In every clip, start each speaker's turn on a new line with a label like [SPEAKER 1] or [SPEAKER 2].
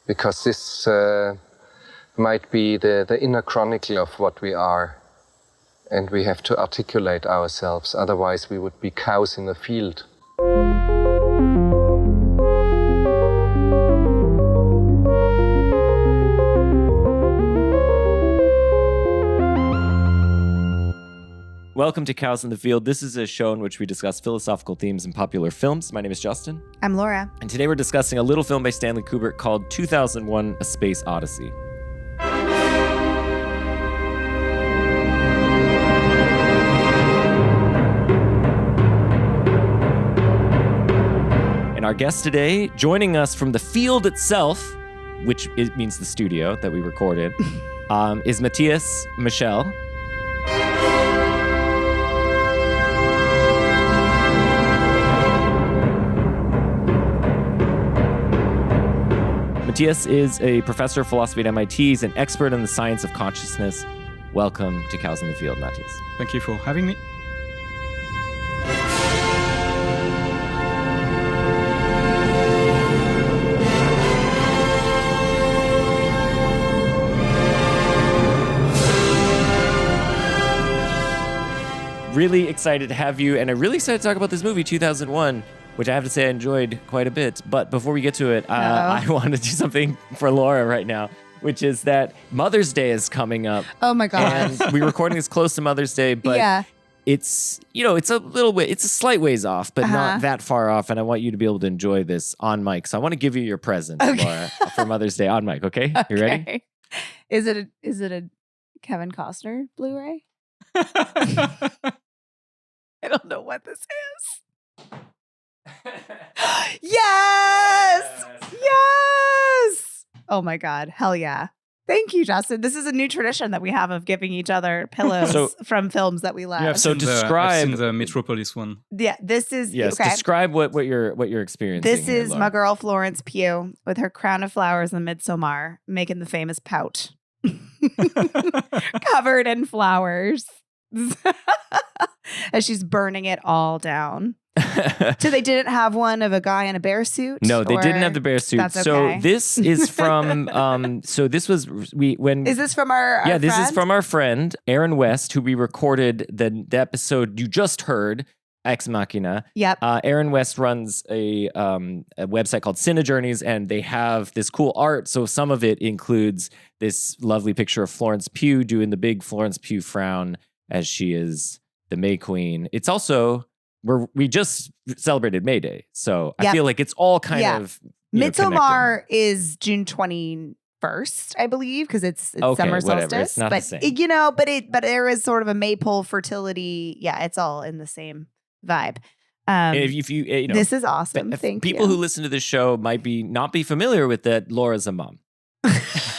[SPEAKER 1] because this might be the inner chronicle of what we are, and we have to articulate ourselves, otherwise we would be cows in a field.
[SPEAKER 2] Welcome to Cows in the Field. This is a show in which we discuss philosophical themes in popular films. My name is Justin.
[SPEAKER 3] I'm Laura.
[SPEAKER 2] And today we're discussing a little film by Stanley Kubrick called 2001: A Space Odyssey. And our guest today, joining us from the field itself, which means the studio that we recorded, is Matthias Michel. Matthias is a professor of philosophy at MIT. He's an expert in the science of consciousness. Welcome to Cows in the Field, Matthias.
[SPEAKER 4] Thank you for having me.
[SPEAKER 2] Really excited to have you, and I'm really excited to talk about this movie, 2001, which I have to say I enjoyed quite a bit. But before we get to it, I want to do something for Laura right now, which is that Mother's Day is coming up.
[SPEAKER 3] Oh my God.
[SPEAKER 2] And we're recording this close to Mother's Day, but it's, it's a little way, it's a slight ways off, but not that far off. And I want you to be able to enjoy this on mic. So I want to give you your present, Laura, for Mother's Day on mic. Okay? You ready?
[SPEAKER 3] Is it a Kevin Costner Blu-ray? I don't know what this is. Yes! Oh my God. Hell yeah. Thank you, Justin. This is a new tradition that we have of giving each other pillows from films that we love.
[SPEAKER 4] Yeah,
[SPEAKER 2] so describe
[SPEAKER 4] the Metropolis one.
[SPEAKER 3] Yeah, this is
[SPEAKER 2] describe what you're experiencing.
[SPEAKER 3] This is my girl Florence Pugh with her crown of flowers in Midsommar, making the famous pout. Covered in flowers. As she's burning it all down. So they didn't have one of a guy in a bear suit?
[SPEAKER 2] No, they didn't have the bear suit.
[SPEAKER 3] That's okay.
[SPEAKER 2] So this is from
[SPEAKER 3] Is this from our
[SPEAKER 2] friend? This is from our friend Aaron West, who we recorded the episode you just heard, Ex Machina.
[SPEAKER 3] Yep.
[SPEAKER 2] Aaron West runs a website called Cine Journeys, and they have this cool art. So some of it includes this lovely picture of Florence Pugh doing the big Florence Pugh frown as she is the May Queen. It's also we just celebrated May Day, so I feel like it's all kind of
[SPEAKER 3] Midsommar is June 21st, I believe, because it's summer solstice.
[SPEAKER 2] It's not
[SPEAKER 3] but
[SPEAKER 2] the same.
[SPEAKER 3] But there is sort of a maypole fertility. Yeah, it's all in the same vibe.
[SPEAKER 2] If you
[SPEAKER 3] this is awesome. Thank you.
[SPEAKER 2] People who listen to this show might not be familiar with that. Laura's a mom.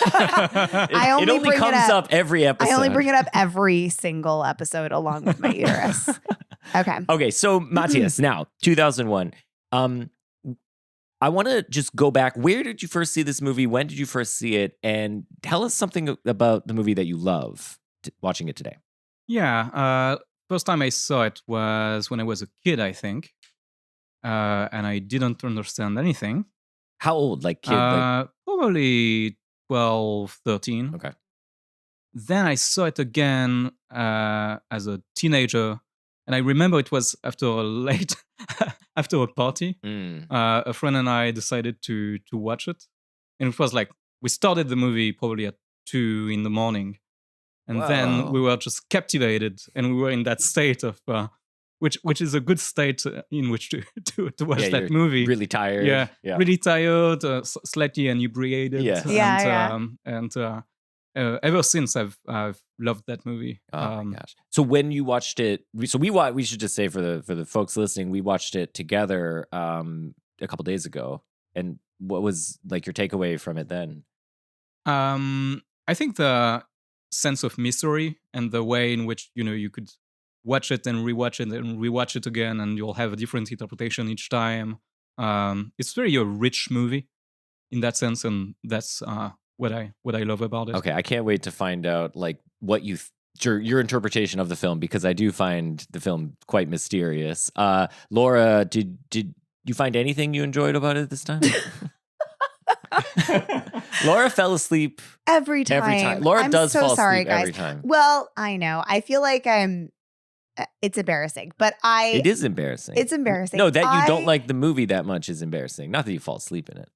[SPEAKER 2] It only comes up every episode.
[SPEAKER 3] I only bring it up every single episode along with my uterus. Okay,
[SPEAKER 2] so Matthias, now 2001. I want to just go back. Where did you first see this movie? When did you first see it? And tell us something about the movie that you love watching it today.
[SPEAKER 4] Yeah, first time I saw it was when I was a kid, I think, and I didn't understand anything.
[SPEAKER 2] How old? Like kid?
[SPEAKER 4] Probably 12, 13.
[SPEAKER 2] Okay.
[SPEAKER 4] Then I saw it again as a teenager, and I remember it was after a party. A friend and I decided to watch it, and it was like we started the movie probably at 2 a.m, and then we were just captivated, and we were in that state of which is a good state in which to watch that movie.
[SPEAKER 2] Really tired.
[SPEAKER 4] Really tired, slightly inebriated. And ever since I've loved that movie.
[SPEAKER 2] Oh my gosh! So when you watched it, we should just say for the folks listening, we watched it together a couple days ago. And what was like your takeaway from it then?
[SPEAKER 4] I think the sense of mystery and the way in which you could watch it and rewatch it again, and you'll have a different interpretation each time. It's very a rich movie in that sense, and that's what I love about it.
[SPEAKER 2] Okay, I can't wait to find out like what your interpretation of the film, because I do find the film quite mysterious. Laura, did you find anything you enjoyed about it this time? Laura fell asleep
[SPEAKER 3] every time.
[SPEAKER 2] Every time. Laura
[SPEAKER 3] I'm
[SPEAKER 2] does
[SPEAKER 3] so
[SPEAKER 2] fall
[SPEAKER 3] sorry,
[SPEAKER 2] asleep
[SPEAKER 3] guys.
[SPEAKER 2] every time.
[SPEAKER 3] Well, I know. I feel like it's embarrassing, but
[SPEAKER 2] It is embarrassing.
[SPEAKER 3] It's embarrassing.
[SPEAKER 2] No, that you don't like the movie that much is embarrassing. Not that you fall asleep in it.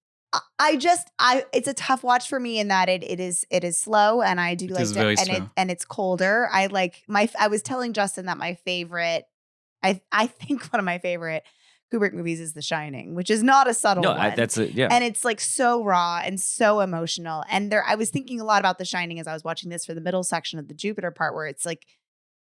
[SPEAKER 3] It's a tough watch for me in that it is slow, and I do
[SPEAKER 4] It
[SPEAKER 3] like
[SPEAKER 4] is
[SPEAKER 3] to,
[SPEAKER 4] very
[SPEAKER 3] and
[SPEAKER 4] slow.
[SPEAKER 3] it's colder. I was telling Justin that my favorite, I think one of my favorite Kubrick movies is The Shining, which is not a subtle one.
[SPEAKER 2] And
[SPEAKER 3] it's like so raw and so emotional. And I was thinking a lot about The Shining as I was watching this for the middle section of the Jupiter part, where it's like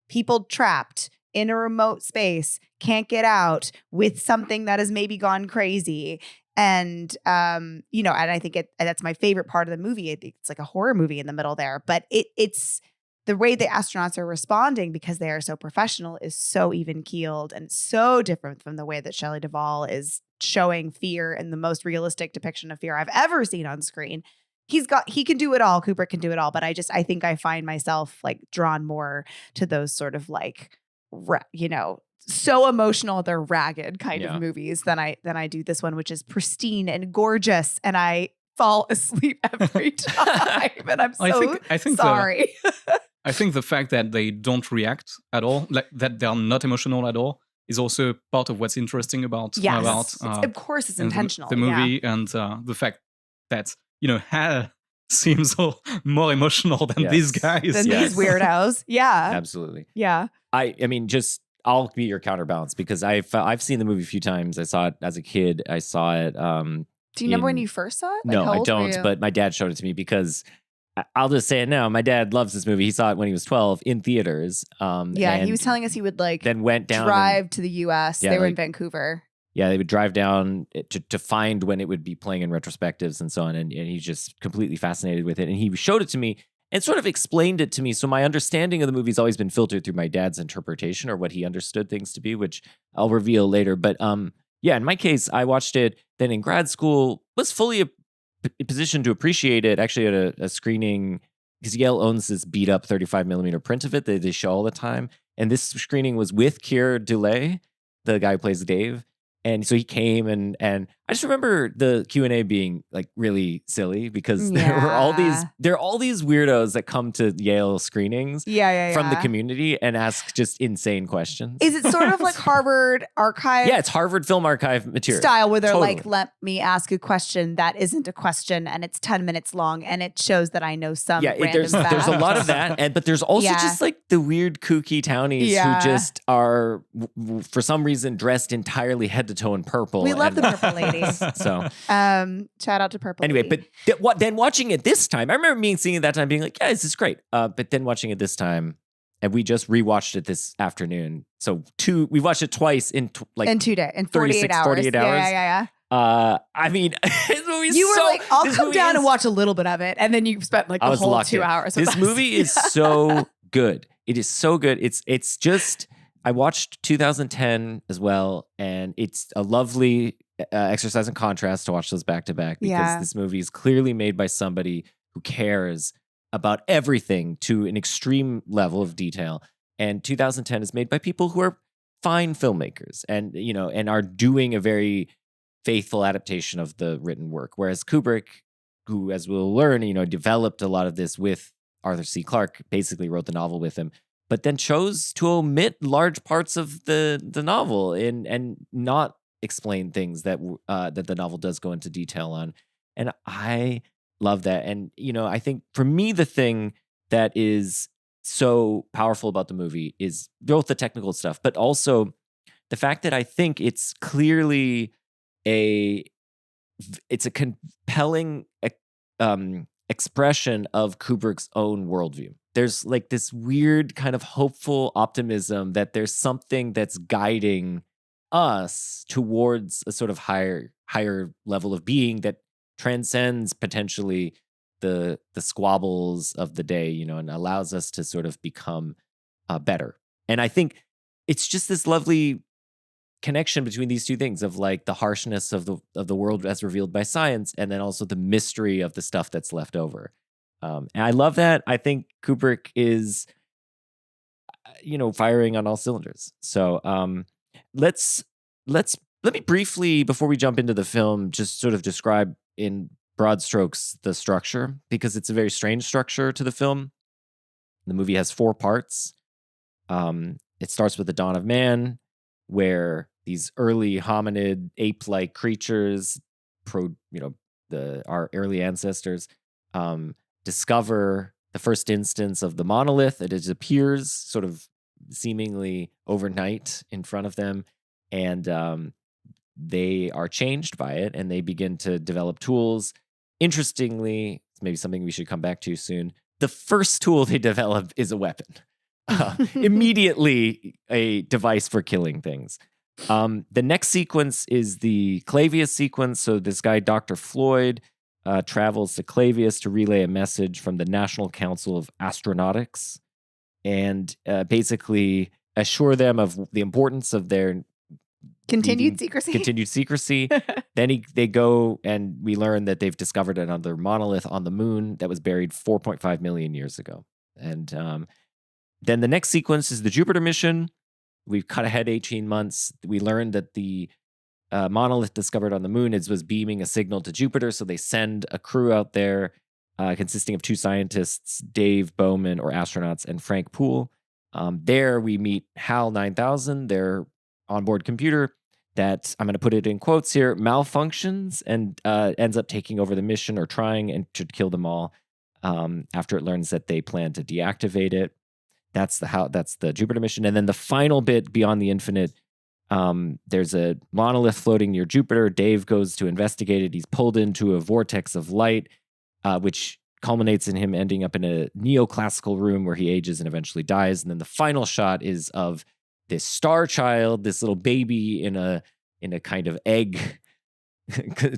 [SPEAKER 3] people trapped in a remote space, can't get out with something that has maybe gone crazy. And, and I think that's my favorite part of the movie. It's like a horror movie in the middle there, but it's the way the astronauts are responding because they are so professional is so even keeled and so different from the way that Shelley Duvall is showing fear in the most realistic depiction of fear I've ever seen on screen. He can do it all. Kubrick can do it all. But I think I find myself like drawn more to those sort of like, so emotional they're ragged kind of movies than I do this one, which is pristine and gorgeous, and I fall asleep every time. And I'm
[SPEAKER 4] I think
[SPEAKER 3] sorry.
[SPEAKER 4] I think the fact that they don't react at all, like that they're not emotional at all, is also part of what's interesting about
[SPEAKER 3] of course it's intentional.
[SPEAKER 4] The movie and the fact that Hal seems more emotional than these guys,
[SPEAKER 3] than these weirdos. Yeah,
[SPEAKER 2] absolutely.
[SPEAKER 3] Yeah.
[SPEAKER 2] I mean, I'll be your counterbalance because I've seen the movie a few times. I saw it as a kid. I saw it.
[SPEAKER 3] Do you remember when you first saw it?
[SPEAKER 2] No, I don't. But my dad showed it to me because I'll just say it now. My dad loves this movie. He saw it when he was 12 in theaters.
[SPEAKER 3] He was telling us he would
[SPEAKER 2] then went down
[SPEAKER 3] drive to the U.S. They were in Vancouver.
[SPEAKER 2] Yeah, they would drive down to find when it would be playing in retrospectives and so on. And he's just completely fascinated with it. And he showed it to me and sort of explained it to me. So my understanding of the movie has always been filtered through my dad's interpretation or what he understood things to be, which I'll reveal later. But in my case, I watched it then in grad school, was fully positioned to appreciate it actually at a screening because Yale owns this beat up 35 millimeter print of it that they show all the time. And this screening was with Keir Dullea, the guy who plays Dave. And so he came and I just remember the Q&A being like really silly because there are all these weirdos that come to Yale screenings from the community and ask just insane questions.
[SPEAKER 3] Is it sort of like Harvard Archive?
[SPEAKER 2] Yeah, it's Harvard Film Archive material.
[SPEAKER 3] Style where they're like, let me ask a question that isn't a question and it's 10 minutes long and it shows that I know some random
[SPEAKER 2] there's a lot of that. But there's also just like the weird kooky townies who just are for some reason dressed entirely head to toe in purple.
[SPEAKER 3] We love the purple ladies.
[SPEAKER 2] So,
[SPEAKER 3] shout out to Purple.
[SPEAKER 2] Anyway,
[SPEAKER 3] Lady.
[SPEAKER 2] but then watching it this time, I remember seeing it that time, being like, "Yeah, this is great." But then watching it this time, and we just rewatched it this afternoon. So we watched it twice in
[SPEAKER 3] 2 days, in 48 hours.
[SPEAKER 2] 48 hours.
[SPEAKER 3] Yeah.
[SPEAKER 2] I mean, this movie's
[SPEAKER 3] you were like, "I'll come down and watch a little bit of it," and then you spent like the whole 2 hours.
[SPEAKER 2] This movie is so good. It is so good. It's just. I watched 2010 as well, and it's a lovely exercise in contrast to watch those back to back because this movie is clearly made by somebody who cares about everything to an extreme level of detail. And 2010 is made by people who are fine filmmakers and are doing a very faithful adaptation of the written work. Whereas Kubrick, who, as we'll learn, developed a lot of this with Arthur C. Clarke, basically wrote the novel with him, but then chose to omit large parts of the novel and not explain things that the novel does go into detail on. And I love that. And, I think for me, the thing that is so powerful about the movie is both the technical stuff, but also the fact that I think it's clearly it's a compelling expression of Kubrick's own worldview. There's like this weird kind of hopeful optimism that there's something that's guiding us towards a sort of higher level of being that transcends potentially the squabbles of the day, and allows us to sort of become better. And I think it's just this lovely connection between these two things of like the harshness of the world as revealed by science, and then also the mystery of the stuff that's left over. And I love that. I think Kubrick is, firing on all cylinders. So let me briefly, before we jump into the film, just sort of describe in broad strokes the structure, because it's a very strange structure to the film. The movie has 4 parts. It starts with the dawn of man, where these early hominid ape-like creatures, our early ancestors, discover the first instance of the monolith. It appears sort of seemingly overnight in front of them, and they are changed by it, and they begin to develop tools. Interestingly, maybe something we should come back to soon, the first tool they develop is a weapon. Immediately a device for killing things. The next sequence is the Clavius sequence. So this guy, Dr. Floyd, travels to Clavius to relay a message from the National Council of Astronautics and basically assure them of the importance of their
[SPEAKER 3] continued secrecy.
[SPEAKER 2] Then they go, and we learn that they've discovered another monolith on the moon that was buried 4.5 million years ago. And then the next sequence is the Jupiter mission. We've cut ahead 18 months. We learned that the monolith discovered on the moon was beaming a signal to Jupiter, so they send a crew out there consisting of 2 scientists, Dave Bowman, or astronauts, and Frank Poole. There we meet HAL 9000, their onboard computer that, I'm going to put it in quotes here, malfunctions and ends up taking over the mission, or trying, and to kill them all after it learns that they plan to deactivate it. That's the Jupiter mission. And then the final bit, Beyond the Infinite, there's a monolith floating near Jupiter. Dave goes to investigate it. He's pulled into a vortex of light, which culminates in him ending up in a neoclassical room where he ages and eventually dies. And then the final shot is of this star child, this little baby in a kind of egg,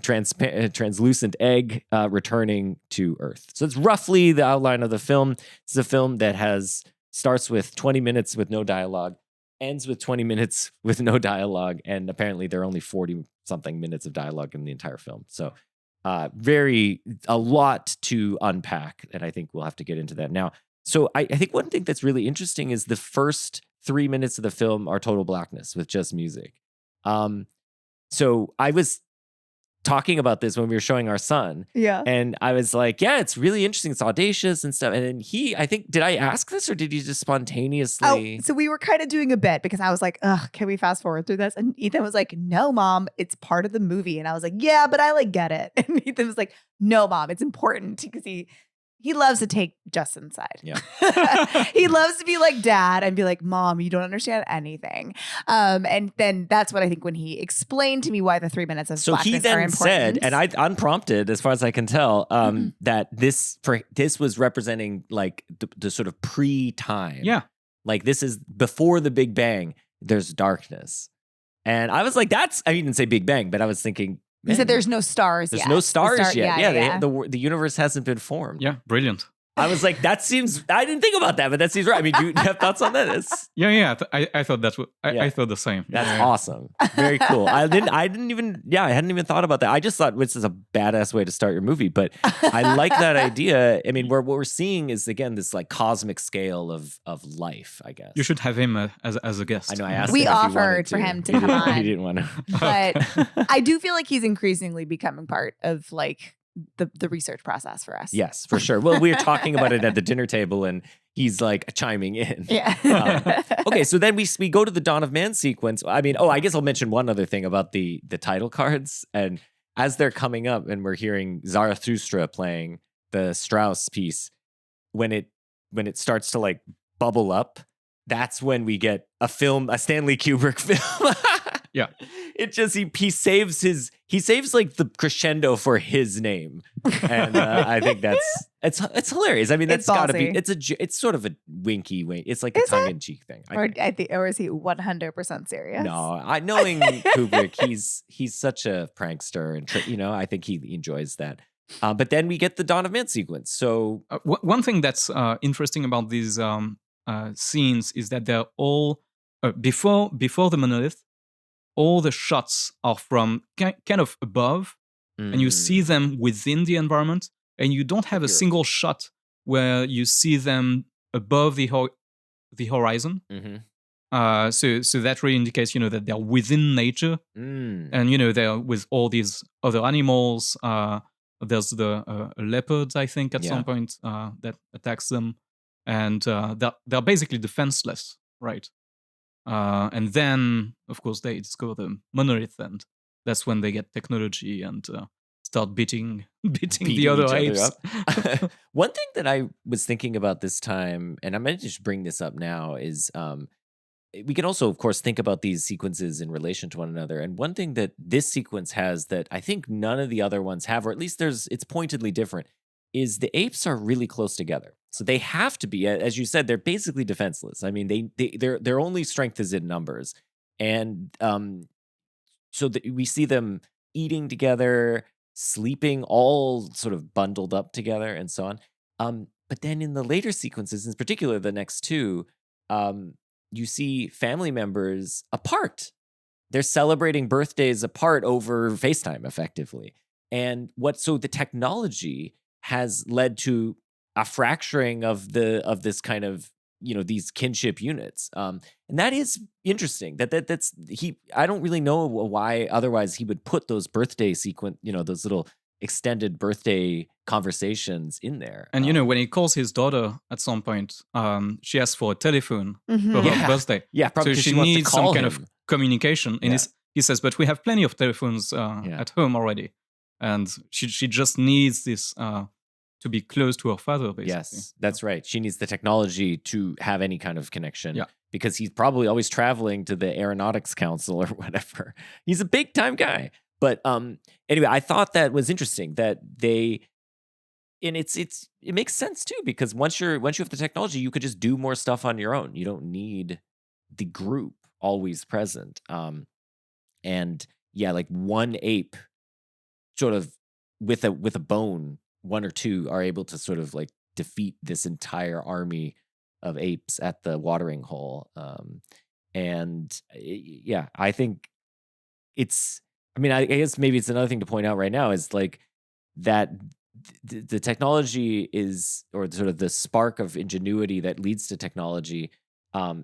[SPEAKER 2] translucent egg, returning to Earth. So it's roughly the outline of the film. It's a film that starts with 20 minutes with no dialogue, ends with 20 minutes with no dialogue, and apparently there are only 40-something minutes of dialogue in the entire film. So a lot to unpack, and I think we'll have to get into that now. So I think one thing that's really interesting is the first 3 minutes of the film are total blackness with just music. So I was talking about this when we were showing our son.
[SPEAKER 3] Yeah.
[SPEAKER 2] And I was like, yeah, it's really interesting. It's audacious and stuff. And then I think, did I ask this, or did he just spontaneously?
[SPEAKER 3] Oh, so we were kind of doing a bit, because I was like, ugh, can we fast forward through this? And Ethan was like, no, Mom, it's part of the movie. And I was like, yeah, but I get it. And Ethan was like, no, Mom, it's important, because he loves to take Justin's side.
[SPEAKER 2] Yeah.
[SPEAKER 3] He loves to be like dad and be like, Mom, you don't understand anything. And then that's what I think when he explained to me why the 3 minutes of blackness
[SPEAKER 2] he
[SPEAKER 3] are
[SPEAKER 2] then
[SPEAKER 3] important.
[SPEAKER 2] said, and I unprompted, as far as I can tell, that this was representing like the sort of pre-time.
[SPEAKER 4] Yeah.
[SPEAKER 2] Like this is before the Big Bang, there's darkness. And I was like, I didn't say Big Bang, but I was thinking,
[SPEAKER 3] he said there's no stars yet.
[SPEAKER 2] There's no stars yet.
[SPEAKER 3] Yeah.
[SPEAKER 2] The universe hasn't been formed.
[SPEAKER 4] Yeah, brilliant.
[SPEAKER 2] I was like, I didn't think about that, but that seems right. I mean, do you have thoughts on that?
[SPEAKER 4] I thought that's what I thought the same.
[SPEAKER 2] That's awesome. Very cool. I hadn't even thought about that. I just thought this is a badass way to start your movie, but I like that idea. I mean, what we're seeing is, again, this like cosmic scale of life, I guess.
[SPEAKER 4] You should have him as a guest.
[SPEAKER 2] I know. I asked.
[SPEAKER 3] We
[SPEAKER 2] him
[SPEAKER 3] offered for him to come on.
[SPEAKER 2] He didn't want to.
[SPEAKER 3] But I do feel like he's increasingly becoming part of like the research process for us.
[SPEAKER 2] Yes, for sure. Well, we were talking about it at the dinner table, and he's like chiming in.
[SPEAKER 3] Yeah.
[SPEAKER 2] Okay, so then we go to the Dawn of Man sequence. I mean, I guess I'll mention one other thing about the title cards. And as they're coming up, and we're hearing Zarathustra playing the Strauss piece, when it starts to like bubble up, that's when we get a Stanley Kubrick film.
[SPEAKER 4] Yeah.
[SPEAKER 2] It just he saves like the crescendo for his name, and I think it's hilarious. I mean, that's got to be it's sort of a winky wink. It's like a tongue in cheek thing.
[SPEAKER 3] Or is he 100% serious?
[SPEAKER 2] No, knowing Kubrick, he's such a prankster, and I think he enjoys that. But then we get the Dawn of Man sequence. So
[SPEAKER 4] one thing that's interesting about these scenes is that they're all before the monolith. All the shots are from kind of above, and you see them within the environment, and you don't have a single shot where you see them above the horizon.
[SPEAKER 2] Mm-hmm.
[SPEAKER 4] So that really indicates, that they're within nature, and they're with all these other animals. There's the leopards, I think, at
[SPEAKER 2] Yeah.
[SPEAKER 4] some point that attacks them, and they're basically defenseless, right? And then, of course, they discover the monolith, and that's when they get technology and start beating the other
[SPEAKER 2] each
[SPEAKER 4] apes.
[SPEAKER 2] up. One thing that I was thinking about this time, and I'm going to just bring this up now, is we can also, of course, think about these sequences in relation to one another. And one thing that this sequence has that I think none of the other ones have, or at least it's pointedly different, is the apes are really close together. So they have to be, as you said, they're basically defenseless. I mean, their only strength is in numbers, and so that we see them eating together, sleeping, all sort of bundled up together, and so on. But then in the later sequences, in particular the next two, you see family members apart. They're celebrating birthdays apart over FaceTime, effectively. And so the technology has led to a fracturing of this kind of, these kinship units. And that is interesting. I don't really know why otherwise he would put those birthday sequence, those little extended birthday conversations in there.
[SPEAKER 4] And when he calls his daughter at some point, she asks for a telephone for her birthday.
[SPEAKER 2] Yeah, probably
[SPEAKER 4] so
[SPEAKER 2] she
[SPEAKER 4] she
[SPEAKER 2] wants to
[SPEAKER 4] needs
[SPEAKER 2] call
[SPEAKER 4] some kind
[SPEAKER 2] him.
[SPEAKER 4] of communication. And he says, but we have plenty of telephones at home already. And she just needs this to be close to her father, basically.
[SPEAKER 2] Yes, that's right. She needs the technology to have any kind of connection.
[SPEAKER 4] Yeah.
[SPEAKER 2] Because he's probably always traveling to the Aeronautics Council or whatever. He's a big time guy. But anyway, I thought that was interesting that and it makes sense too, because once you have the technology, you could just do more stuff on your own. You don't need the group always present. And yeah, like one ape sort of with a bone, one or two are able to sort of like defeat this entire army of apes at the watering hole. I think I guess maybe it's another thing to point out right now is like that the technology is, or sort of the spark of ingenuity that leads to technology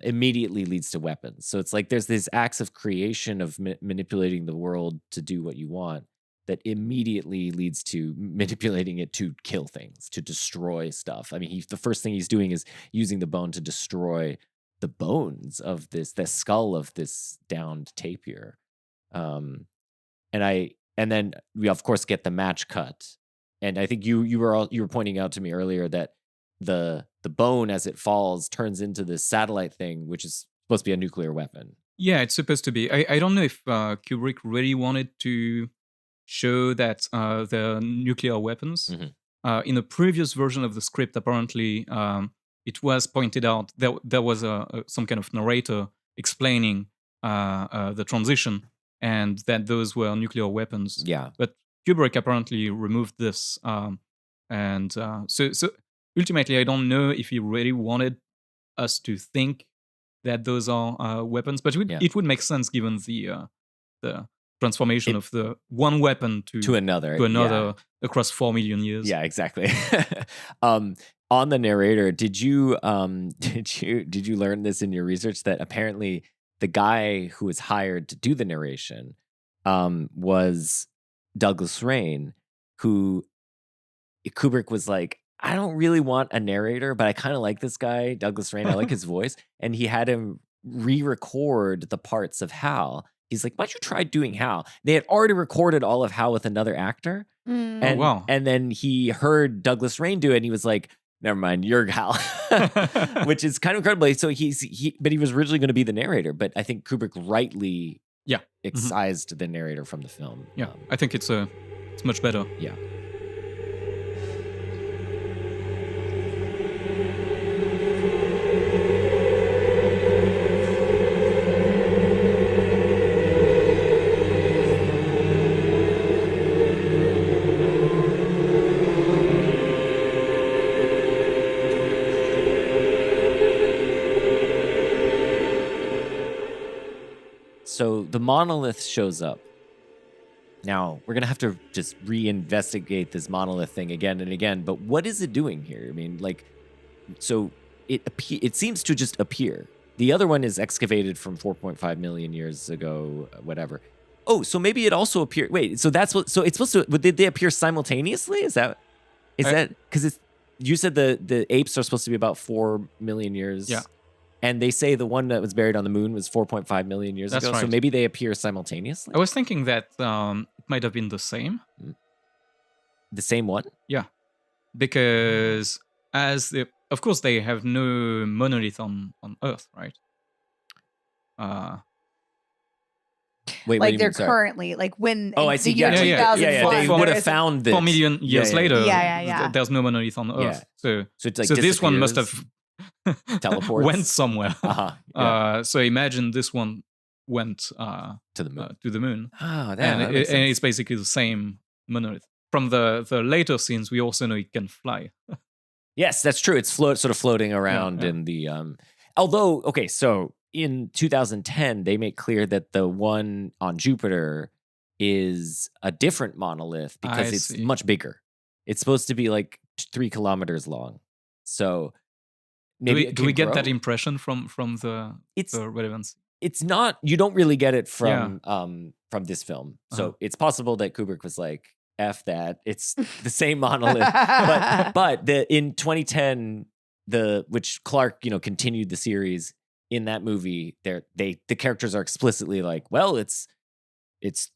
[SPEAKER 2] immediately leads to weapons. So it's like there's these acts of creation of manipulating the world to do what you want that immediately leads to manipulating it to kill things, to destroy stuff. I mean, the first thing he's doing is using the bone to destroy the bones of the skull of this downed tapir. And then we of course get the match cut. And I think you were pointing out to me earlier that the bone as it falls turns into this satellite thing, which is supposed to be a nuclear weapon.
[SPEAKER 4] Yeah, it's supposed to be. I don't know if Kubrick really wanted to show that there are nuclear weapons.
[SPEAKER 2] Mm-hmm.
[SPEAKER 4] In a previous version of the script, apparently, it was pointed out there was some kind of narrator explaining the transition and that those were nuclear weapons.
[SPEAKER 2] Yeah.
[SPEAKER 4] But Kubrick apparently removed this. So ultimately, I don't know if he really wanted us to think that those are weapons, but it would make sense given the transformation of the one weapon to
[SPEAKER 2] another
[SPEAKER 4] across 4 million years.
[SPEAKER 2] Yeah, exactly. On the narrator, did you learn this in your research that apparently the guy who was hired to do the narration was Douglas Rain, who Kubrick was like, I don't really want a narrator, but I kind of like this guy, Douglas Rain. I like his voice. And he had him re-record the parts of Hal. He's like, why don't you try doing Hal? They had already recorded all of Hal with another actor. And,
[SPEAKER 4] wow.
[SPEAKER 2] And then he heard Douglas Rain do it, and he was like, never mind, you're Hal. Which is kind of incredible. So but he was originally going to be the narrator, but I think Kubrick rightly excised the narrator from the film.
[SPEAKER 4] Yeah, I think it's much better.
[SPEAKER 2] Yeah. So the monolith shows up. Now, we're going to have to just reinvestigate this monolith thing again and again. But what is it doing here? I mean, so it seems to just appear. The other one is excavated from 4.5 million years ago, whatever. Oh, so maybe it also appeared. Wait, so that's what? So it's supposed to? Did they appear simultaneously? Is that because it's? You said the apes are supposed to be about 4 million years.
[SPEAKER 4] Yeah.
[SPEAKER 2] And they say the one that was buried on the moon was 4.5 million years
[SPEAKER 4] That's
[SPEAKER 2] ago.
[SPEAKER 4] right.
[SPEAKER 2] So maybe they appear simultaneously.
[SPEAKER 4] I was thinking that it might have been the same.
[SPEAKER 2] The same one?
[SPEAKER 4] Yeah, because of course they have no monolith on Earth, right?
[SPEAKER 2] Wait,
[SPEAKER 3] like they're currently like when
[SPEAKER 2] I
[SPEAKER 3] in
[SPEAKER 2] see.
[SPEAKER 3] the year
[SPEAKER 2] Yeah.
[SPEAKER 3] 2001,
[SPEAKER 2] They would have found this
[SPEAKER 4] 4 million years later.
[SPEAKER 3] Yeah.
[SPEAKER 4] There's no monolith on Earth. So
[SPEAKER 2] it's like
[SPEAKER 4] this one must have
[SPEAKER 2] teleports,
[SPEAKER 4] went somewhere.
[SPEAKER 2] Yeah.
[SPEAKER 4] So imagine this one went
[SPEAKER 2] to the moon.
[SPEAKER 4] To the moon.
[SPEAKER 2] Oh,
[SPEAKER 4] and it's basically the same monolith. From the later scenes, we also know it can fly.
[SPEAKER 2] Yes, that's true. It's sort of floating around in the. Although, okay, so in 2010, they make clear that the one on Jupiter is a different monolith because it's much bigger. It's supposed to be like 3 kilometers long. So maybe
[SPEAKER 4] do we get that impression from the relevance?
[SPEAKER 2] It's not. You don't really get it from this film. So it's possible that Kubrick was like, F that. It's the same monolith. but in 2010, which Clark, continued the series. In that movie, the characters are explicitly like, well, it's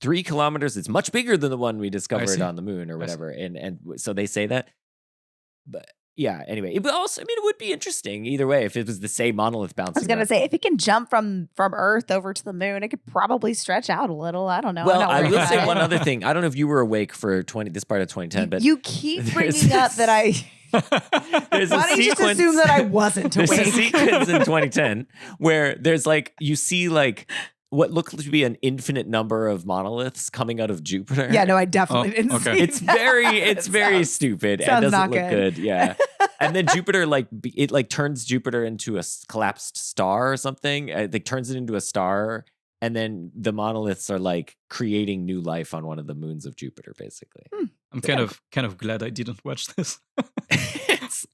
[SPEAKER 2] 3 kilometers. It's much bigger than the one we discovered on the moon or whatever. And so they say that. But yeah, anyway, it would be interesting either way if it was the same monolith bouncing.
[SPEAKER 3] I was gonna say, if it can jump from Earth over to the moon, it could probably stretch out a little. I don't know.
[SPEAKER 2] Well, I will say one other thing. I don't know if you were awake for this part of 2010, but
[SPEAKER 3] you keep bringing up that I.
[SPEAKER 2] There's
[SPEAKER 3] Why don't you just assume that I wasn't awake?
[SPEAKER 2] There's a sequence in 2010 where there's like you see like what looks to be an infinite number of monoliths coming out of Jupiter.
[SPEAKER 3] Yeah, no, I definitely didn't see
[SPEAKER 2] It's very stupid and doesn't look good. Yeah. And then Jupiter it turns Jupiter into a collapsed star or something. It turns it into a star. And then the monoliths are like creating new life on one of the moons of Jupiter, basically.
[SPEAKER 4] I'm kind of glad I didn't watch this.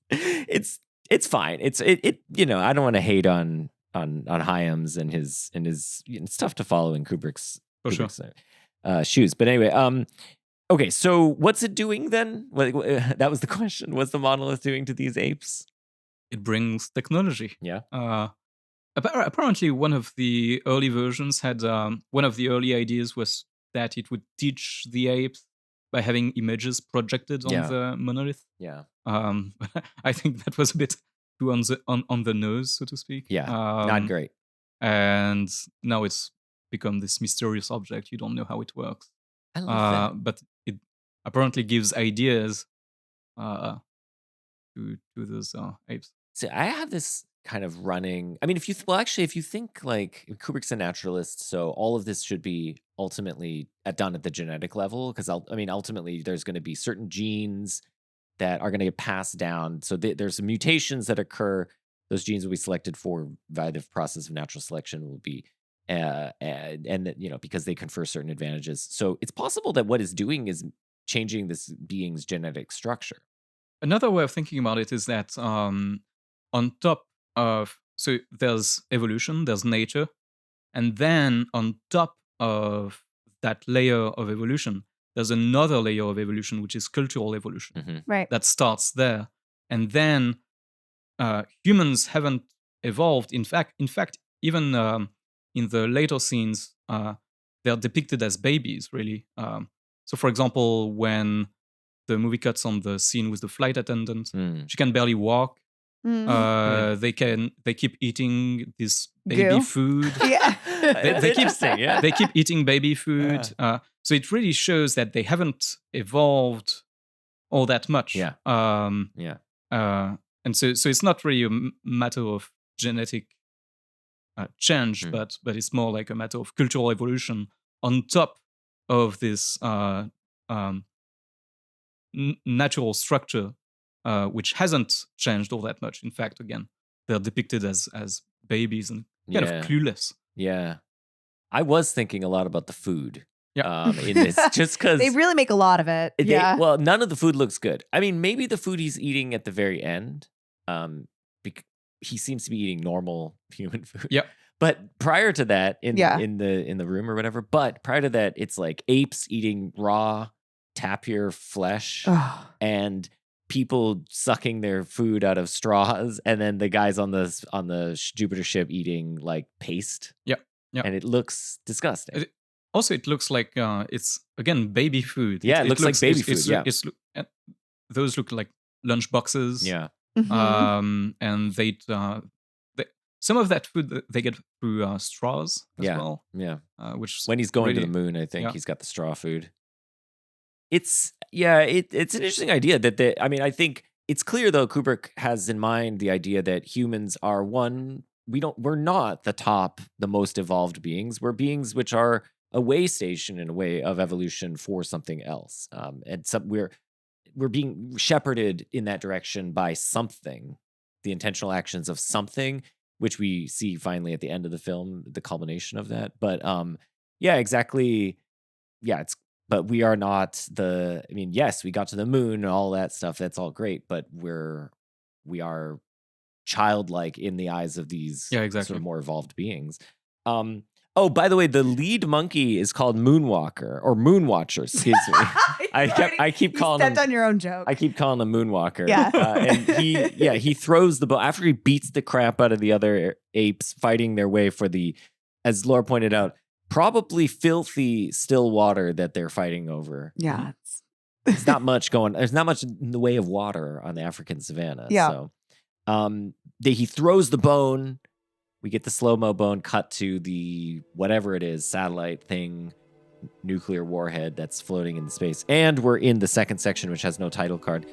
[SPEAKER 2] It's fine. I don't want to hate on Hyams and his it's tough to follow in Kubrick's shoes. But anyway, okay, so what's it doing then? That was the question. What's the monolith doing to these apes?
[SPEAKER 4] It brings technology.
[SPEAKER 2] Yeah.
[SPEAKER 4] Apparently, one of the early versions had one of the early ideas was that it would teach the apes by having images projected on the monolith.
[SPEAKER 2] Yeah.
[SPEAKER 4] I think that was a bit too on the nose, so to speak.
[SPEAKER 2] Yeah. Not great.
[SPEAKER 4] And now it's become this mysterious object. You don't know how it works.
[SPEAKER 2] I love that.
[SPEAKER 4] But it apparently gives ideas to those apes.
[SPEAKER 2] So I have this kind of running. I mean, if you think like Kubrick's a naturalist, so all of this should be ultimately done at the genetic level, because ultimately there's going to be certain genes that are going to get passed down. So there's some mutations that occur. Those genes will be selected for via the process of natural selection. Will be, because they confer certain advantages. So it's possible that what it's doing is changing this being's genetic structure.
[SPEAKER 4] Another way of thinking about it is that on top of, so there's evolution, there's nature, and then on top of that layer of evolution, there's another layer of evolution, which is cultural evolution.
[SPEAKER 2] Mm-hmm.
[SPEAKER 3] Right.
[SPEAKER 4] That starts there. And then humans haven't evolved. In fact, even in the later scenes, they're depicted as babies, really. So, for example, when the movie cuts on the scene with the flight attendant, she can barely walk. They keep eating this baby food.
[SPEAKER 3] Yeah.
[SPEAKER 4] They keep eating baby food. So it really shows that they haven't evolved all that much.
[SPEAKER 2] Yeah.
[SPEAKER 4] And so it's not really a matter of genetic change, but it's more like a matter of cultural evolution on top of this natural structure, which hasn't changed all that much. In fact, again, they're depicted as babies and kind of clueless.
[SPEAKER 2] Yeah. I was thinking a lot about the food in this, just because
[SPEAKER 3] they really make a lot of it.
[SPEAKER 2] Well, none of the food looks good. I mean, maybe the food he's eating at the very end, he seems to be eating normal human food.
[SPEAKER 4] Yeah.
[SPEAKER 2] But prior to that, in
[SPEAKER 3] Yeah.
[SPEAKER 2] in the room or whatever, but prior to that, it's like apes eating raw tapir flesh
[SPEAKER 3] Ugh.
[SPEAKER 2] and people sucking their food out of straws, and then the guys on the Jupiter ship eating like paste.
[SPEAKER 4] Yeah.
[SPEAKER 2] And it looks disgusting.
[SPEAKER 4] Also, it looks like it's again baby food.
[SPEAKER 2] Yeah, it looks like baby food. Yeah.
[SPEAKER 4] Those look like lunch boxes.
[SPEAKER 2] Yeah.
[SPEAKER 3] Mhm.
[SPEAKER 4] And some of that food they get through straws as well.
[SPEAKER 2] Yeah.
[SPEAKER 4] Which
[SPEAKER 2] When he's going to
[SPEAKER 4] really-
[SPEAKER 2] the moon, I think
[SPEAKER 4] yeah.
[SPEAKER 2] he's got the straw food. It's an interesting idea that I think it's clear though Kubrick has in mind the idea that humans are we're not the most evolved beings. We're beings which are a way station in a way of evolution for something else. And we're being shepherded in that direction by something, the intentional actions of something, which we see finally at the end of the film, the culmination of that. But yeah, exactly. Yeah, but we are not yes, we got to the moon and all that stuff. That's all great, but we are childlike in the eyes of these sort of more evolved beings. Oh, by the way, the lead monkey is called Moonwalker or Moonwatcher. Excuse me. I keep calling him.
[SPEAKER 3] Stepped on your own joke.
[SPEAKER 2] I keep calling him Moonwalker.
[SPEAKER 3] Yeah.
[SPEAKER 2] And he throws the bone after he beats the crap out of the other apes fighting their way for the, as Laura pointed out, probably filthy still water that they're fighting over.
[SPEAKER 3] Yeah.
[SPEAKER 2] There's not much in the way of water on the African savannah.
[SPEAKER 3] Yeah.
[SPEAKER 2] So he throws the bone. We get the slow-mo bone cut to the whatever it is, satellite thing, nuclear warhead that's floating in space. And we're in the second section, which has no title card.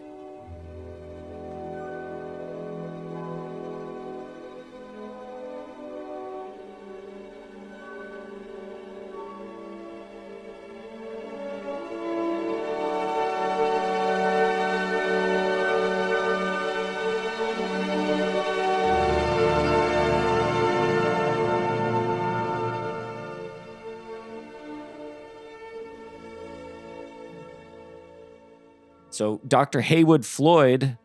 [SPEAKER 2] So Dr. Haywood Floyd,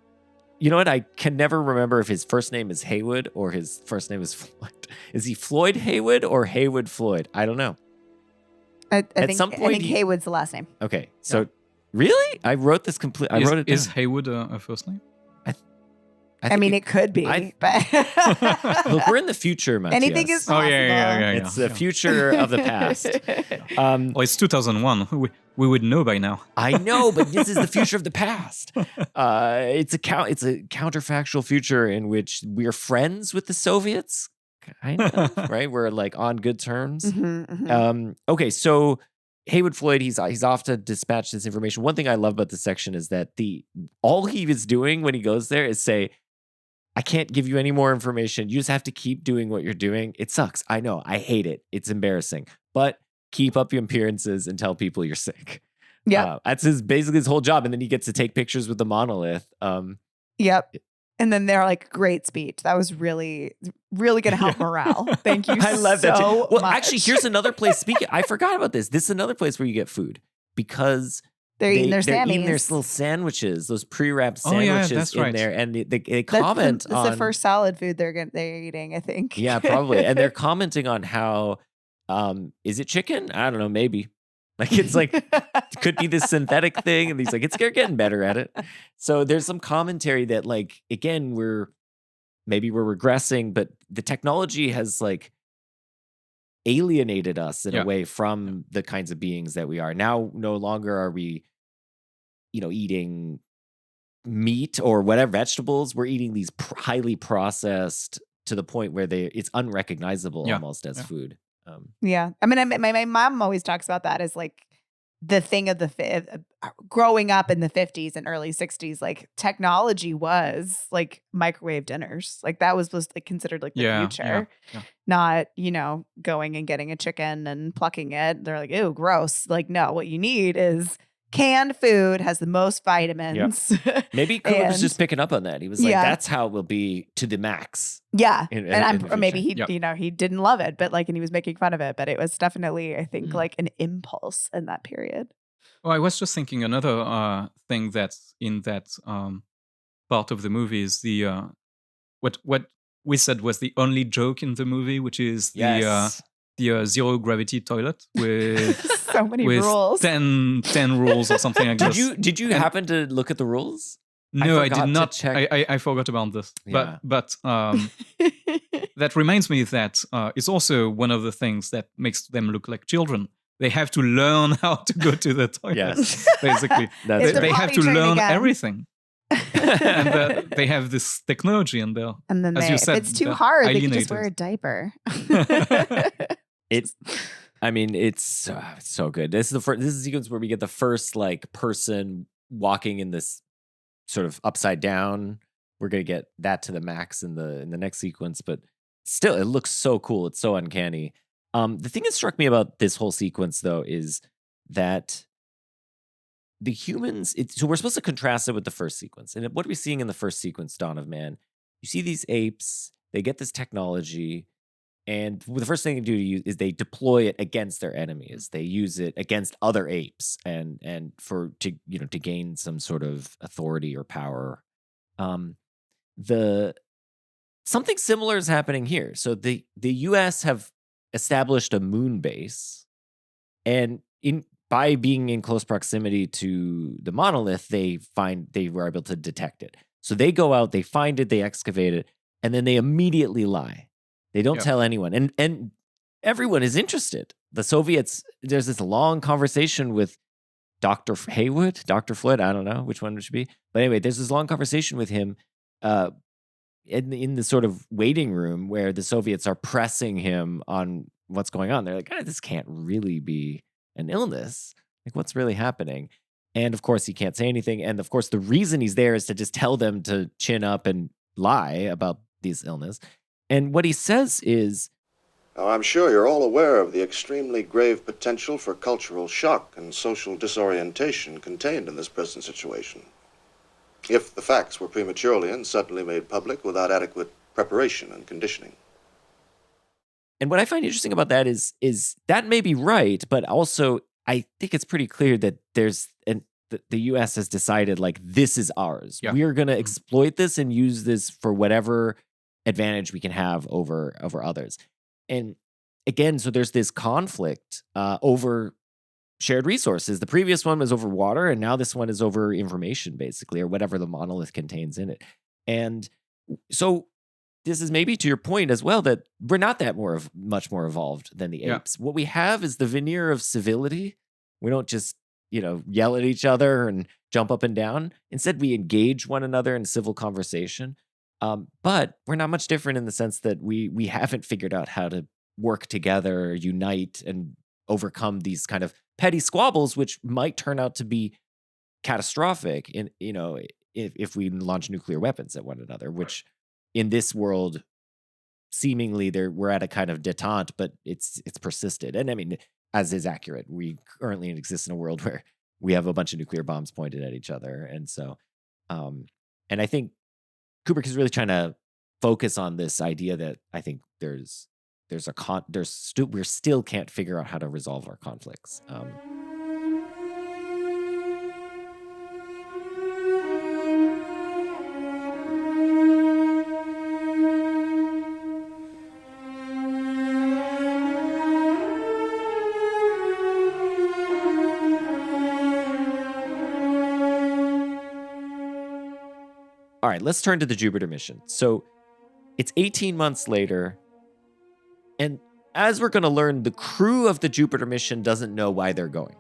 [SPEAKER 2] you know what? I can never remember if his first name is Haywood or his first name is Floyd. Is he Floyd Haywood or Haywood Floyd? I don't know.
[SPEAKER 3] I think Haywood's the last name.
[SPEAKER 2] Okay, so really? I wrote this complete. I wrote it down.
[SPEAKER 4] Is Haywood a first name?
[SPEAKER 3] I mean, it could be, but
[SPEAKER 2] look, we're in the future, Matthias.
[SPEAKER 3] Anything is possible.
[SPEAKER 4] Oh, yeah.
[SPEAKER 2] It's the future of the past.
[SPEAKER 4] It's 2001. We would know by now.
[SPEAKER 2] I know, but this is the future of the past. It's a counterfactual future in which we're friends with the Soviets, kind of, right? We're like on good terms. Okay, so Haywood Floyd, he's off to dispatch this information. One thing I love about this section is that all he was doing when he goes there is say, I can't give you any more information. You just have to keep doing what you're doing. It sucks. I know. I hate it. It's embarrassing. But keep up your appearances and tell people you're sick.
[SPEAKER 3] Yeah.
[SPEAKER 2] That's basically his whole job. And then he gets to take pictures with the monolith.
[SPEAKER 3] Yep. And then they're like, great speech. That was really, really going to help morale. Thank you
[SPEAKER 2] I love that.
[SPEAKER 3] so
[SPEAKER 2] Well,
[SPEAKER 3] much.
[SPEAKER 2] actually, here's another place. Speaking, I forgot about this. This is another place where you get food because
[SPEAKER 3] they're eating their
[SPEAKER 2] they're eating their
[SPEAKER 3] Sammies.
[SPEAKER 2] little sandwiches, those pre-wrapped
[SPEAKER 4] Oh, yeah,
[SPEAKER 2] sandwiches
[SPEAKER 4] that's
[SPEAKER 2] in
[SPEAKER 4] right.
[SPEAKER 2] there, and they comment
[SPEAKER 3] That's the first solid food they're eating, I think.
[SPEAKER 2] Yeah, probably. And they're commenting on how, is it chicken? I don't know, maybe. Like, it's like, could be this synthetic thing. And he's like, they're getting better at it. So there's some commentary that, like, again, we're regressing, but the technology has, like, alienated us in a way from the kinds of beings that we are. Now, no longer are we, eating meat or whatever, vegetables. We're eating these highly processed to the point where it's unrecognizable almost as food.
[SPEAKER 3] Yeah. I mean, my mom always talks about that as like the thing of growing up in the 50s and early 60s, like technology was like microwave dinners. Like that was like considered like the future, not, going and getting a chicken and plucking it. They're like, ew, gross. Like, no, what you need is canned food, has the most vitamins.
[SPEAKER 2] Yep. Maybe Kubrick was just picking up on that. He was like, that's how it will be to the max.
[SPEAKER 3] Yeah.
[SPEAKER 2] Or
[SPEAKER 3] maybe he, he didn't love it, but like, and he was making fun of it, but it was definitely, I think, like an impulse in that period.
[SPEAKER 4] Well, I was just thinking another thing that's in that part of the movie is the what we said was the only joke in the movie, which is
[SPEAKER 2] Yes.
[SPEAKER 4] the zero gravity toilet with
[SPEAKER 3] So many
[SPEAKER 4] with
[SPEAKER 3] rules.
[SPEAKER 4] 10 rules or something like this.
[SPEAKER 2] Did you happen to look at the rules?
[SPEAKER 4] No, I
[SPEAKER 2] forgot
[SPEAKER 4] did
[SPEAKER 2] to
[SPEAKER 4] not.
[SPEAKER 2] check.
[SPEAKER 4] I forgot about this.
[SPEAKER 2] Yeah.
[SPEAKER 4] But that reminds me that it's also one of the things that makes them look like children. They have to learn how to go to the toilet.
[SPEAKER 2] Yes.
[SPEAKER 4] Basically,
[SPEAKER 2] That's
[SPEAKER 3] It's a
[SPEAKER 4] they
[SPEAKER 2] right.
[SPEAKER 4] have
[SPEAKER 3] potty
[SPEAKER 4] to
[SPEAKER 3] train
[SPEAKER 4] learn
[SPEAKER 3] again.
[SPEAKER 4] everything, and they have this technology, and they're
[SPEAKER 3] And then
[SPEAKER 4] as you
[SPEAKER 3] if
[SPEAKER 4] said,
[SPEAKER 3] it's too
[SPEAKER 4] they're
[SPEAKER 3] hard, they can just wear a
[SPEAKER 4] alienated.
[SPEAKER 3] diaper.
[SPEAKER 2] It's so good. This is the sequence where we get the first like person walking in this sort of upside down. We're gonna get that to the max in the next sequence, but still, it looks so cool. It's so uncanny. The thing that struck me about this whole sequence, though, is that the humans. So we're supposed to contrast it with the first sequence, and what are we seeing in the first sequence, Dawn of Man? You see these apes. They get this technology. And the first thing they do is they deploy it against their enemies. They use it against other apes and to gain some sort of authority or power. Something similar is happening here. So the U.S. have established a moon base, and by being in close proximity to the monolith, they were able to detect it. So they go out, they find it, they excavate it, and then they immediately lie. They don't tell anyone. And everyone is interested. The Soviets, there's this long conversation with Dr. Haywood, Dr. Floyd, I don't know which one it should be. But anyway, there's this long conversation with him in the sort of waiting room where the Soviets are pressing him on what's going on. They're like, this can't really be an illness. Like, what's really happening? And of course, he can't say anything. And of course, the reason he's there is to just tell them to chin up and lie about this illness. And what he says is,
[SPEAKER 5] Now, I'm sure you're all aware of the extremely grave potential for cultural shock and social disorientation contained in this present situation. If the facts were prematurely and suddenly made public without adequate preparation and conditioning.
[SPEAKER 2] and what I find interesting about that is that may be right, but also I think it's pretty clear that the U.S. has decided, like, this is ours.
[SPEAKER 4] Yeah.
[SPEAKER 2] We are going to exploit this and use this for whatever advantage we can have over others. And again, so there's this conflict over shared resources. The previous one was over water, and now this one is over information, basically, or whatever the monolith contains in it. And so this is maybe to your point as well, that we're not that much more evolved than the apes. What we have is the veneer of civility. We don't just yell at each other and jump up and down. Instead, we engage one another in civil conversation. But we're not much different in the sense that we haven't figured out how to work together, unite, and overcome these kind of petty squabbles, which might turn out to be catastrophic if we launch nuclear weapons at one another, which in this world, seemingly we're at a kind of detente, but it's persisted. And I mean, as is accurate, we currently exist in a world where we have a bunch of nuclear bombs pointed at each other. And so, and I think Kubrick is really trying to focus on this idea that I think we still can't figure out how to resolve our conflicts. All right, let's turn to the Jupiter mission. So it's 18 months later, and as we're going to learn, the crew of the Jupiter mission doesn't know why they're going.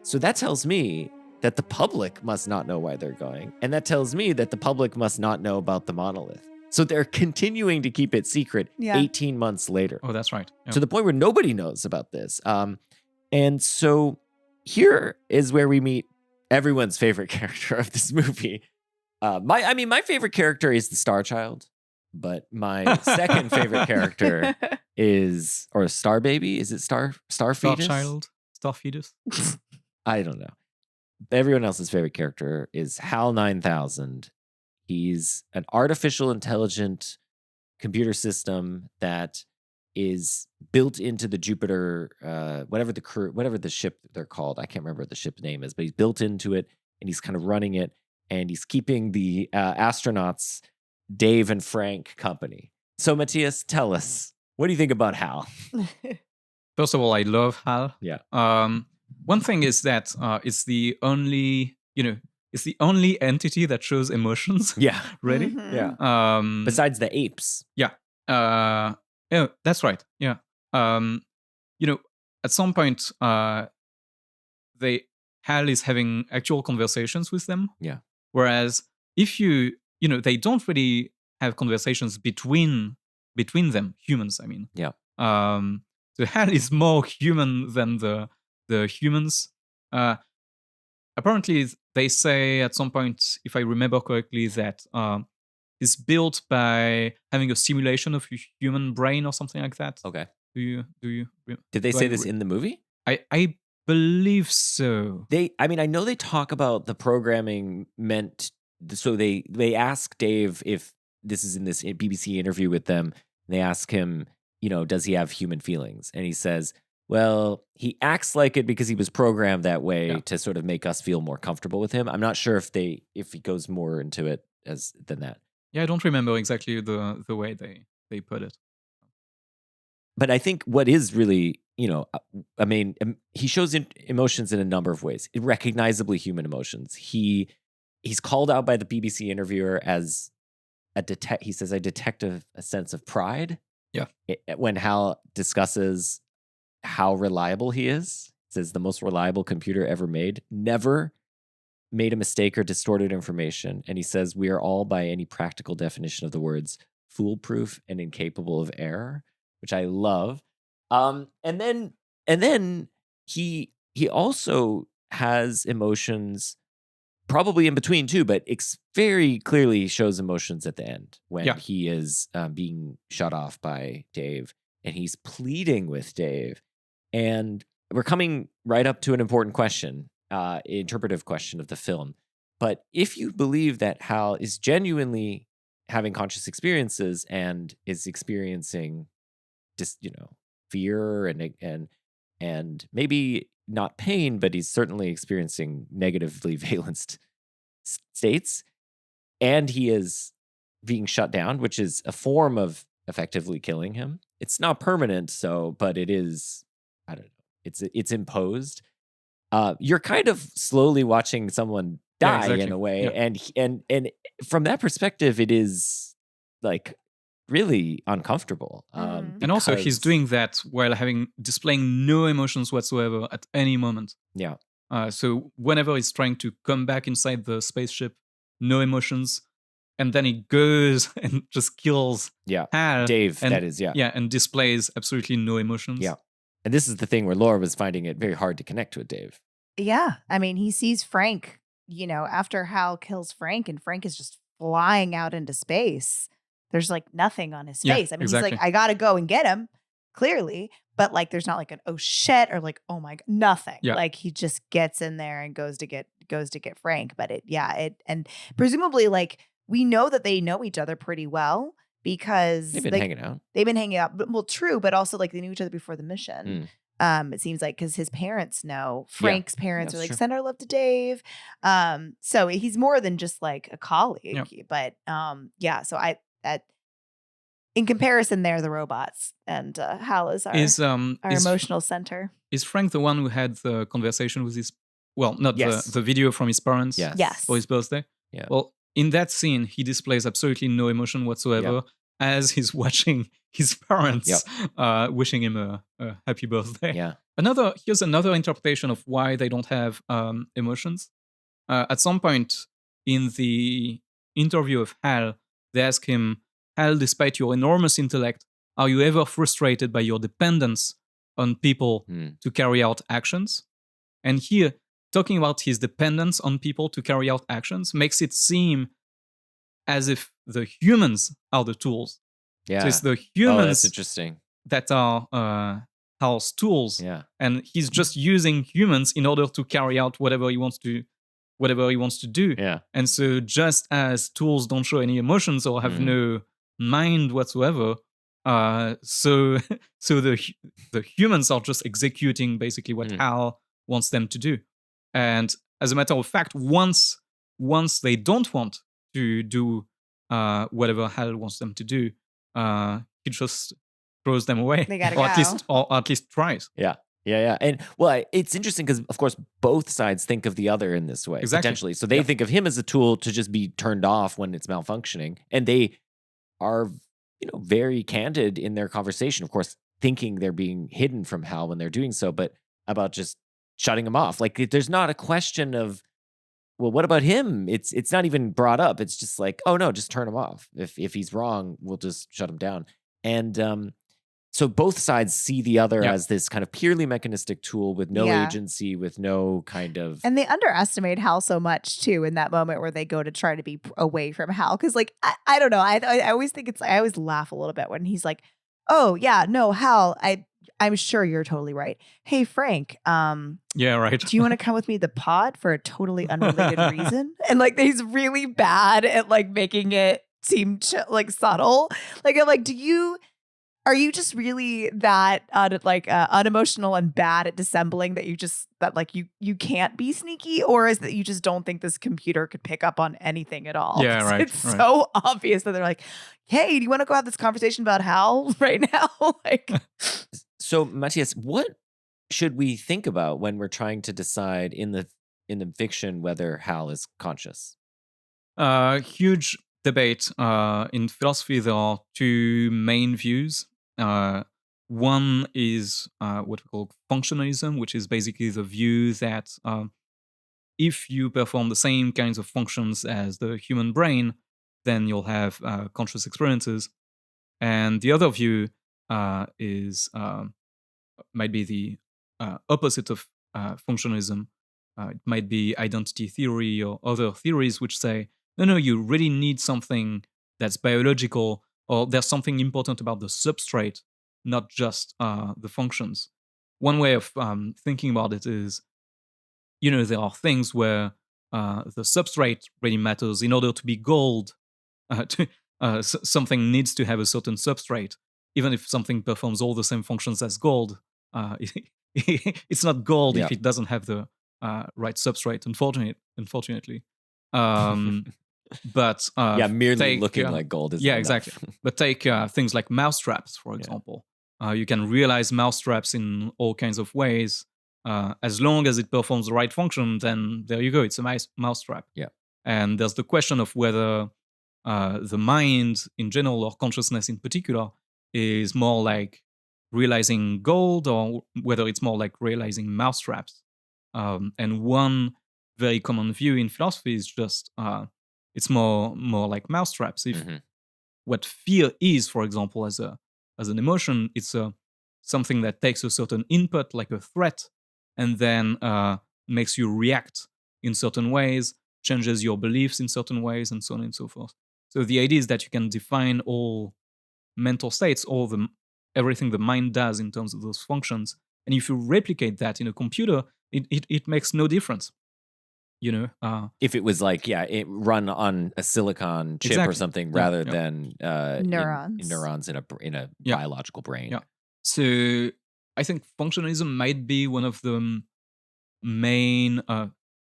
[SPEAKER 2] So that tells me that the public must not know why they're going, and that tells me that the public must not know about the monolith. So they're continuing to keep it secret 18 months later.
[SPEAKER 4] Oh, that's right.
[SPEAKER 2] To the point where nobody knows about this. And so here is where we meet everyone's favorite character of this movie. My favorite character is the Star Child, but my second favorite character is, or Star Baby. Is it Star Fetus?
[SPEAKER 4] Star Child, Star Fetus.
[SPEAKER 2] I don't know. Everyone else's favorite character is HAL 9000. He's an artificial intelligent computer system that is built into the Jupiter, whatever the ship they're called. I can't remember what the ship's name is, but he's built into it and he's kind of running it. And he's keeping the astronauts Dave and Frank company. So Matthias, tell us, what do you think about Hal?
[SPEAKER 4] First of all, I love Hal.
[SPEAKER 2] Yeah.
[SPEAKER 4] One thing is that it's the only, it's the only entity that shows emotions.
[SPEAKER 2] Yeah.
[SPEAKER 4] Really?
[SPEAKER 3] Mhm.
[SPEAKER 2] Yeah. Besides the apes.
[SPEAKER 4] Yeah. Yeah, that's right. Yeah. At some point, Hal is having actual conversations with them.
[SPEAKER 2] Yeah.
[SPEAKER 4] Whereas if they don't really have conversations between them, humans, I mean.
[SPEAKER 2] Yeah.
[SPEAKER 4] So Hal is more human than the humans. Apparently, they say at some point, if I remember correctly, that is built by having a simulation of a human brain or something like that.
[SPEAKER 2] Okay.
[SPEAKER 4] Do you?
[SPEAKER 2] Did they say this in the movie?
[SPEAKER 4] I believe so.
[SPEAKER 2] I know they talk about the programming meant. So they ask Dave if this is in this BBC interview with them. They ask him, does he have human feelings? And he says, well, he acts like it because he was programmed that way to sort of make us feel more comfortable with him. I'm not sure if he goes more into it than that.
[SPEAKER 4] Yeah, I don't remember exactly the way they put it.
[SPEAKER 2] But I think what is really, he shows emotions in a number of ways. Recognizably human emotions. He's called out by the BBC interviewer as he says, I detect a sense of pride.
[SPEAKER 4] Yeah.
[SPEAKER 2] When Hal discusses how reliable he is, he says the most reliable computer ever made, never made a mistake or distorted information. And he says, we are all, by any practical definition of the words, foolproof and incapable of error, which I love. And then he also has emotions probably in between too, but very clearly shows emotions at the end when he is being shut off by Dave and he's pleading with Dave. And we're coming right up to an important question, interpretive question of the film. But if you believe that Hal is genuinely having conscious experiences and is experiencing just, fear and maybe not pain, but he's certainly experiencing negatively valenced states, and he is being shut down, which is a form of effectively killing him. It's not permanent, but it is, I don't know, it's imposed. You're kind of slowly watching someone die in a way, and from that perspective, it is like really uncomfortable.
[SPEAKER 4] And also, he's doing that while displaying no emotions whatsoever at any moment.
[SPEAKER 2] Yeah.
[SPEAKER 4] So whenever he's trying to come back inside the spaceship, no emotions, and then he goes and just kills Hal.
[SPEAKER 2] Dave, that is,
[SPEAKER 4] and displays absolutely no emotions.
[SPEAKER 2] Yeah. And this is the thing where Laura was finding it very hard to connect with Dave.
[SPEAKER 3] Yeah. I mean, he sees Frank, after Hal kills Frank, and Frank is just flying out into space. There's like nothing on his face. I mean,
[SPEAKER 4] exactly.
[SPEAKER 3] He's like, I got to go and get him, clearly. But like, there's not like an, oh shit, or like, oh my God, nothing.
[SPEAKER 4] Yeah.
[SPEAKER 3] Like he just gets in there and goes to get Frank. But and presumably like, we know that they know each other pretty well because
[SPEAKER 2] they've been hanging out.
[SPEAKER 3] They've been hanging out. Well, true. But also like they knew each other before the mission. It seems like because his parents know. Frank's parents are like,
[SPEAKER 2] true.
[SPEAKER 3] send our love to Dave. So he's more than just like a colleague.
[SPEAKER 4] Yeah.
[SPEAKER 3] But so in comparison, they're the robots, and Hal is our emotional center.
[SPEAKER 4] Is Frank the one who had the conversation with his? Well, not
[SPEAKER 2] Yes.
[SPEAKER 4] the video from his parents.
[SPEAKER 3] Yes.
[SPEAKER 4] For his birthday.
[SPEAKER 2] Yeah.
[SPEAKER 4] Well, in that scene, he displays absolutely no emotion whatsoever as he's watching his parents wishing him a happy birthday.
[SPEAKER 2] Yeah.
[SPEAKER 4] Here's another interpretation of why they don't have emotions. At some point in the interview of Hal, they ask him, Hal, despite your enormous intellect, are you ever frustrated by your dependence on people to carry out actions? And here, talking about his dependence on people to carry out actions makes it seem as if the humans are the tools.
[SPEAKER 2] Yeah.
[SPEAKER 4] So it's the humans
[SPEAKER 2] that's interesting.
[SPEAKER 4] that are Hal's tools.
[SPEAKER 2] Yeah.
[SPEAKER 4] And he's just using humans in order to carry out whatever he wants to do.
[SPEAKER 2] Yeah.
[SPEAKER 4] And so just as tools don't show any emotions or have no mind whatsoever, so the humans are just executing basically what Hal wants them to do. And as a matter of fact, once they don't want to do whatever hell wants them to do, he just throws them away,
[SPEAKER 3] They gotta
[SPEAKER 4] or
[SPEAKER 3] go.
[SPEAKER 4] at least tries.
[SPEAKER 2] Yeah. And well, it's interesting because, of course, both sides think of the other in this way,
[SPEAKER 4] Exactly.
[SPEAKER 2] potentially. So they think of him as a tool to just be turned off when it's malfunctioning, and they are, very candid in their conversation. Of course, thinking they're being hidden from hell when they're doing so, but about just shutting him off. Like, there's not a question of, well, what about him? It's not even brought up. It's just like, oh no, just turn him off. If he's wrong, we'll just shut him down. And so both sides see the other as this kind of purely mechanistic tool with no agency, with no kind of.
[SPEAKER 3] And they underestimate Hal so much too in that moment where they go to try to be away from Hal. Because like I don't know, I always think I always laugh a little bit when he's like, oh yeah, no, Hal, I'm sure you're totally right. Hey Frank,
[SPEAKER 4] yeah, right.
[SPEAKER 3] do you want to come with me to the pod for a totally unrelated reason? And like he's really bad at like making it seem like subtle. Like I'm like, are you just really that unemotional and bad at dissembling that you can't be sneaky, or is that you just don't think this computer could pick up on anything at all?
[SPEAKER 4] Yeah, right.
[SPEAKER 3] It's so obvious that they're like, hey, do you want to go have this conversation about Hal right now? Like,
[SPEAKER 2] so Matthias, what should we think about when we're trying to decide in the fiction whether Hal is conscious?
[SPEAKER 4] Huge debate. In philosophy, there are two main views. One is what we call functionalism, which is basically the view that if you perform the same kinds of functions as the human brain, then you'll have conscious experiences. And the other view is might be the opposite of functionalism. It might be identity theory or other theories which say, no, you really need something that's biological, or there's something important about the substrate, not just the functions. One way of thinking about it is, there are things where the substrate really matters. In order to be gold, something needs to have a certain substrate. Even if something performs all the same functions as gold, it's not gold if it doesn't have the right substrate, unfortunately. But
[SPEAKER 2] merely looking like gold is enough.
[SPEAKER 4] Exactly. But take things like mousetraps, for example. You can realize mousetraps in all kinds of ways. As long as it performs the right function, then there you go. It's a mousetrap.
[SPEAKER 2] Yeah.
[SPEAKER 4] And there's the question of whether the mind in general, or consciousness in particular, is more like realizing gold, or whether it's more like realizing mousetraps. And one very common view in philosophy is just it's more like mousetraps. If what fear is, for example, as an emotion, it's something that takes a certain input, like a threat, and then makes you react in certain ways, changes your beliefs in certain ways, and so on and so forth. So the idea is that you can define all mental states, everything the mind does in terms of those functions, and if you replicate that in a computer, it makes no difference.
[SPEAKER 2] If it was like it run on a silicon chip or something, rather than neurons in a biological brain.
[SPEAKER 4] Yeah. So I think functionalism might be one of the main.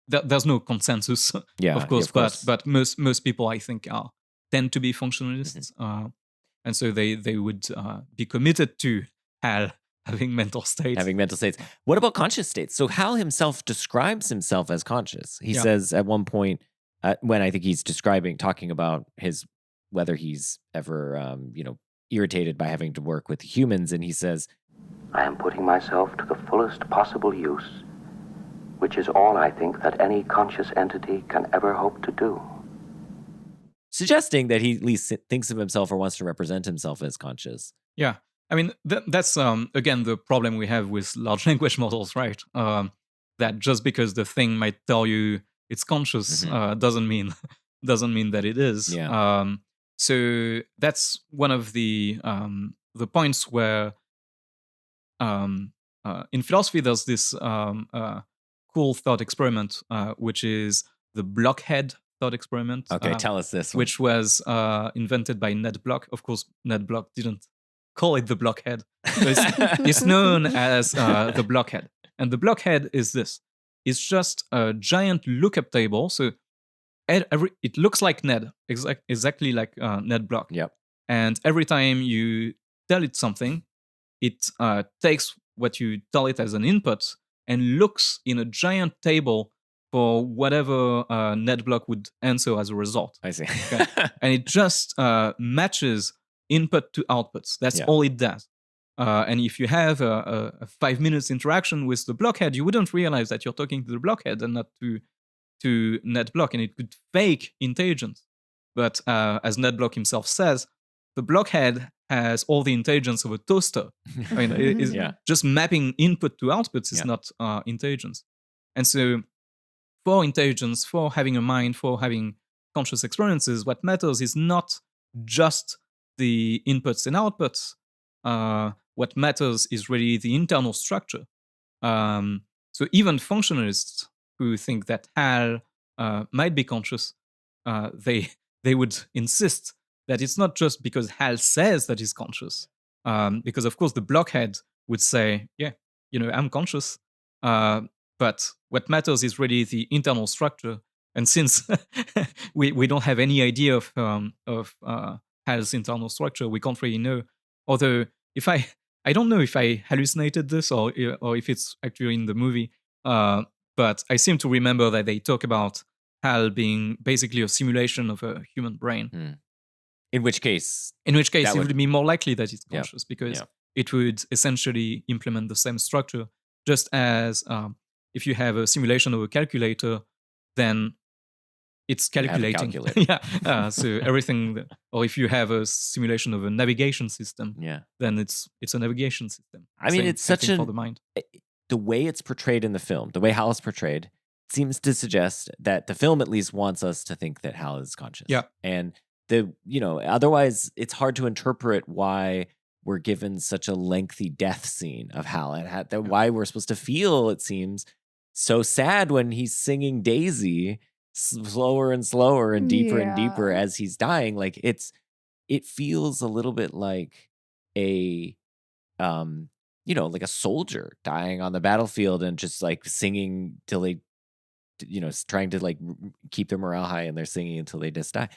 [SPEAKER 4] There's no consensus, of course, but most people, I think, tend to be functionalists, and so they would be committed to having mental states.
[SPEAKER 2] What about conscious states? So Hal himself describes himself as conscious. He says at one point, when I think he's talking about whether he's ever, irritated by having to work with humans, and he says,
[SPEAKER 6] I am putting myself to the fullest possible use, which is all I think that any conscious entity can ever hope to do.
[SPEAKER 2] Suggesting that he at least thinks of himself or wants to represent himself as conscious.
[SPEAKER 4] Yeah. I mean, that's, again, the problem we have with large language models, right? That just because the thing might tell you it's conscious doesn't mean that it is.
[SPEAKER 2] Yeah.
[SPEAKER 4] So that's one of the points where in philosophy there's this cool thought experiment, which is the blockhead thought experiment.
[SPEAKER 2] Okay, tell us this one.
[SPEAKER 4] Which was invented by Ned Block. Of course, Ned Block didn't call it the blockhead. It's known as the blockhead. And the blockhead is this. It's just a giant lookup table. So it looks like Ned, exactly like Ned Block.
[SPEAKER 2] Yep.
[SPEAKER 4] And every time you tell it something, it takes what you tell it as an input and looks in a giant table for whatever Ned Block would answer as a result.
[SPEAKER 2] I see.
[SPEAKER 4] Okay? And it just matches input to outputs. That's
[SPEAKER 2] Yeah.
[SPEAKER 4] all it does. And if you have a 5 minutes interaction with the blockhead, you wouldn't realize that you're talking to the blockhead and not to Ned Block, and it could fake intelligence. But as Ned Block himself says, the blockhead has all the intelligence of a toaster. I mean,
[SPEAKER 2] Yeah.
[SPEAKER 4] just mapping input to outputs is
[SPEAKER 2] Yeah.
[SPEAKER 4] not intelligence. And so for intelligence, for having a mind, for having conscious experiences, what matters is not just the inputs and outputs. What matters is really the internal structure. So even functionalists who think that HAL might be conscious, they would insist that it's not just because HAL says that he's conscious. Because of course the blockhead would say, yeah, I'm conscious. But what matters is really the internal structure. And since we don't have any idea of HAL's internal structure, we can't really know. Although if I don't know if I hallucinated this or if it's actually in the movie, but I seem to remember that they talk about HAL being basically a simulation of a human brain.
[SPEAKER 2] In which case,
[SPEAKER 4] it
[SPEAKER 2] would-
[SPEAKER 4] would be more likely that it's
[SPEAKER 2] Yeah.
[SPEAKER 4] conscious because
[SPEAKER 2] Yeah.
[SPEAKER 4] it would essentially implement the same structure. Just as if you have a simulation of a calculator, then it's
[SPEAKER 2] have a
[SPEAKER 4] calculating.
[SPEAKER 2] calculator.
[SPEAKER 4] Yeah. So everything, or if you have a simulation of a navigation system,
[SPEAKER 2] yeah.
[SPEAKER 4] then it's a navigation system.
[SPEAKER 2] I mean, it's
[SPEAKER 4] Same
[SPEAKER 2] such
[SPEAKER 4] thing for
[SPEAKER 2] an-
[SPEAKER 4] the mind.
[SPEAKER 2] The way it's portrayed in the film, the way Hal is portrayed, seems to suggest that the film at least wants us to think that Hal is conscious.
[SPEAKER 4] Yeah.
[SPEAKER 2] And otherwise it's hard to interpret why we're given such a lengthy death scene of Hal and why we're supposed to feel, it seems, so sad when he's singing Daisy slower and slower and deeper and deeper
[SPEAKER 3] Yeah.
[SPEAKER 2] as he's dying. Like it feels a little bit like a like a soldier dying on the battlefield and just like singing till they trying to like keep their morale high, and they're singing until they just die.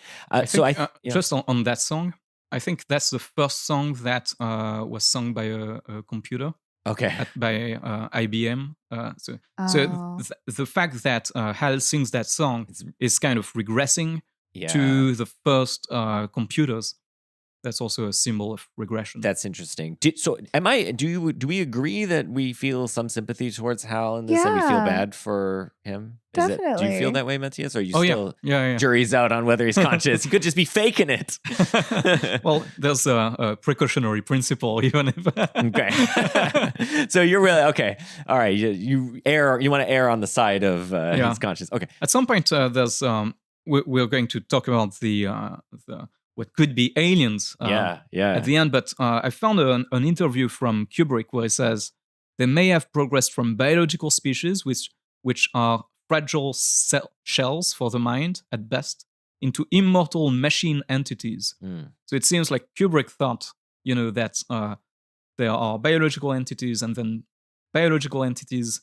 [SPEAKER 4] Just on that song, I think that's the first song that was sung by a computer
[SPEAKER 2] Okay.
[SPEAKER 4] by IBM. So
[SPEAKER 3] Oh.
[SPEAKER 4] the fact that Hal sings that song is kind of regressing
[SPEAKER 2] Yeah.
[SPEAKER 4] to the first computers. That's also a symbol of regression.
[SPEAKER 2] That's interesting. Do we agree that we feel some sympathy towards Hal in this and we feel
[SPEAKER 3] Yeah.
[SPEAKER 2] bad for him? Do you
[SPEAKER 3] Definitely.
[SPEAKER 2] feel that way, Matthias? Or are you
[SPEAKER 4] Oh,
[SPEAKER 2] still
[SPEAKER 4] yeah.
[SPEAKER 2] jury's out on whether he's conscious? He could just be faking it.
[SPEAKER 4] Well, there's a precautionary principle, even if.
[SPEAKER 2] Okay. So you're really okay. All right. You want to err on the side of he's conscious. Okay.
[SPEAKER 4] At some point, there's we're going to talk about the what could be aliens.
[SPEAKER 2] Yeah.
[SPEAKER 4] At the end, but I found an interview from Kubrick where he says they may have progressed from biological species which are fragile shells for the mind at best into immortal machine entities. So it seems like Kubrick thought, that there are biological entities, and then biological entities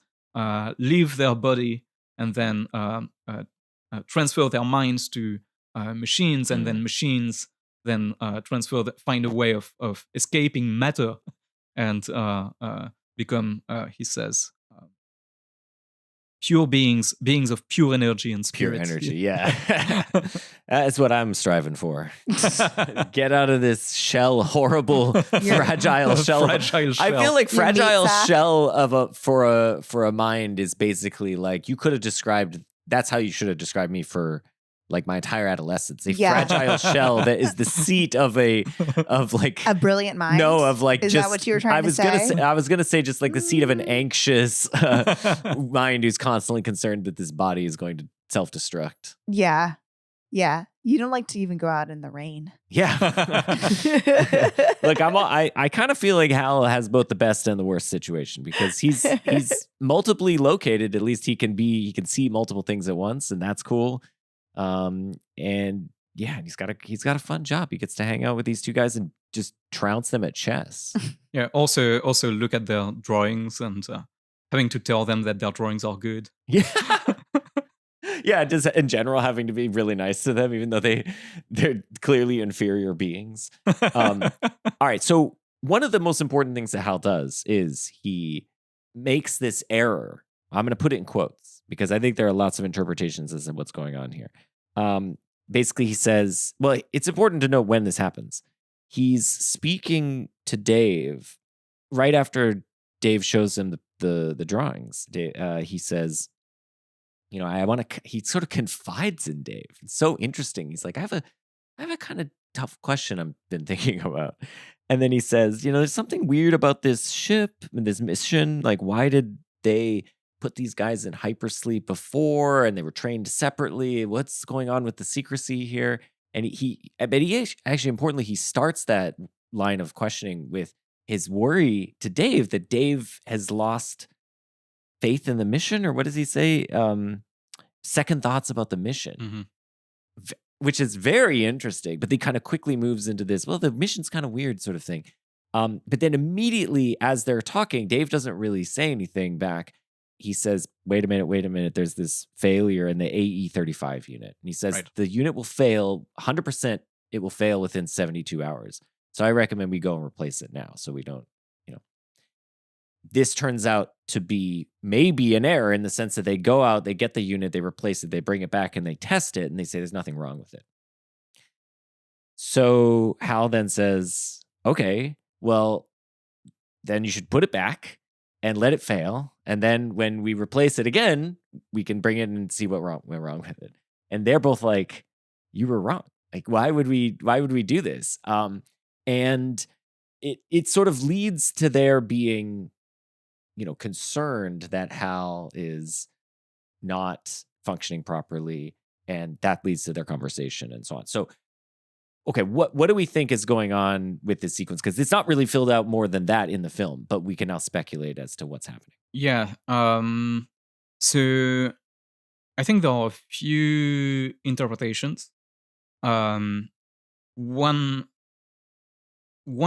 [SPEAKER 4] leave their body and then transfer their minds to machines, and then machines then find a way of escaping matter and become, he says, pure beings of pure energy and spirit.
[SPEAKER 2] Pure energy, yeah. That's what I'm striving for. Get out of this shell, horrible, fragile shell.
[SPEAKER 4] Fragile
[SPEAKER 2] I
[SPEAKER 4] shell.
[SPEAKER 2] feel like
[SPEAKER 3] Your
[SPEAKER 2] fragile
[SPEAKER 3] meat sack.
[SPEAKER 2] shell for a mind is basically like you could have described. That's how you should have described me for like my entire adolescence. A fragile shell that is the seat of like
[SPEAKER 3] A brilliant mind.
[SPEAKER 2] no, of like
[SPEAKER 3] Is
[SPEAKER 2] just.
[SPEAKER 3] that what you were trying
[SPEAKER 2] I
[SPEAKER 3] to
[SPEAKER 2] was
[SPEAKER 3] say?
[SPEAKER 2] I was gonna say just like the seat of an anxious mind who's constantly concerned that this body is going to self-destruct.
[SPEAKER 3] Yeah. Yeah. You don't like to even go out in the rain.
[SPEAKER 2] Yeah. Look, I kind of feel like Hal has both the best and the worst situation because he's multiply located. At least he can see multiple things at once, and that's cool. And yeah, he's got a fun job. He gets to hang out with these two guys and just trounce them at chess.
[SPEAKER 4] Yeah. Also look at their drawings and having to tell them that their drawings are good.
[SPEAKER 2] Yeah. Yeah, just in general having to be really nice to them, even though they're clearly inferior beings. All right, so one of the most important things that Hal does is he makes this error. I'm going to put it in quotes because I think there are lots of interpretations as to what's going on here. Basically, he says, well, it's important to know when this happens. He's speaking to Dave right after Dave shows him the drawings. He says, you know, I want to. He sort of confides in Dave. It's so interesting. He's like, I have a kind of tough question I've been thinking about. And then he says, you know, there's something weird about this ship and this mission. Like, why did they put these guys in hypersleep before and they were trained separately? What's going on with the secrecy here? And he actually, importantly, he starts that line of questioning with his worry to Dave that Dave has lost faith in the mission, or what does he say? Second thoughts about the mission, which is very interesting. But he kind of quickly moves into this, well, the mission's kind of weird sort of thing. But then immediately as they're talking, Dave doesn't really say anything back. He says, wait a minute, there's this failure in the AE-35 unit. And he says, the unit will fail, 100%, it will fail within 72 hours. So I recommend we go and replace it now so we don't, you know. This turns out to be maybe an error in the sense that they go out, they get the unit, they replace it, they bring it back and they test it and they say there's nothing wrong with it. So Hal then says, okay, well, then you should put it back and let it fail. And then when we replace it again, we can bring it and see what went wrong with it. And they're both like, you were wrong. Like, why would we do this? And it sort of leads to their being, you know, concerned that Hal is not functioning properly, and that leads to their conversation and so on. So, okay, what do we think is going on with this sequence? Because it's not really filled out more than that in the film, but we can now speculate as to what's happening.
[SPEAKER 4] Yeah. So I think there are a few interpretations. One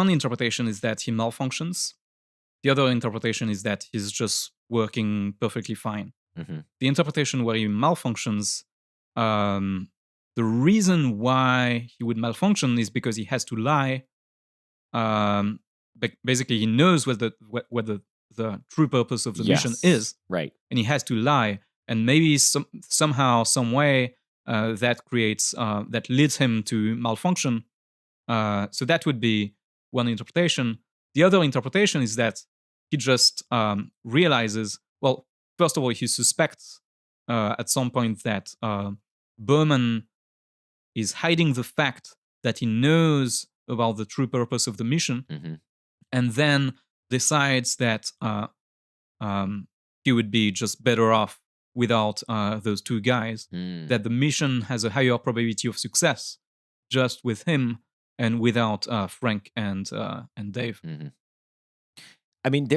[SPEAKER 4] interpretation is that he malfunctions. The other interpretation is that he's just working perfectly fine.
[SPEAKER 2] Mm-hmm.
[SPEAKER 4] The interpretation where he malfunctions, the reason why he would malfunction is because he has to lie. Basically, he knows what the true purpose of the mission is,
[SPEAKER 2] right?
[SPEAKER 4] And he has to lie, and maybe somehow, some way, that leads him to malfunction. So that would be one interpretation. The other interpretation is that he just realizes, well, first of all, he suspects at some point that Berman is hiding the fact that he knows about the true purpose of the mission, and then decides that he would be just better off without those two guys, that the mission has a higher probability of success just with him and without Frank and Dave.
[SPEAKER 2] I mean,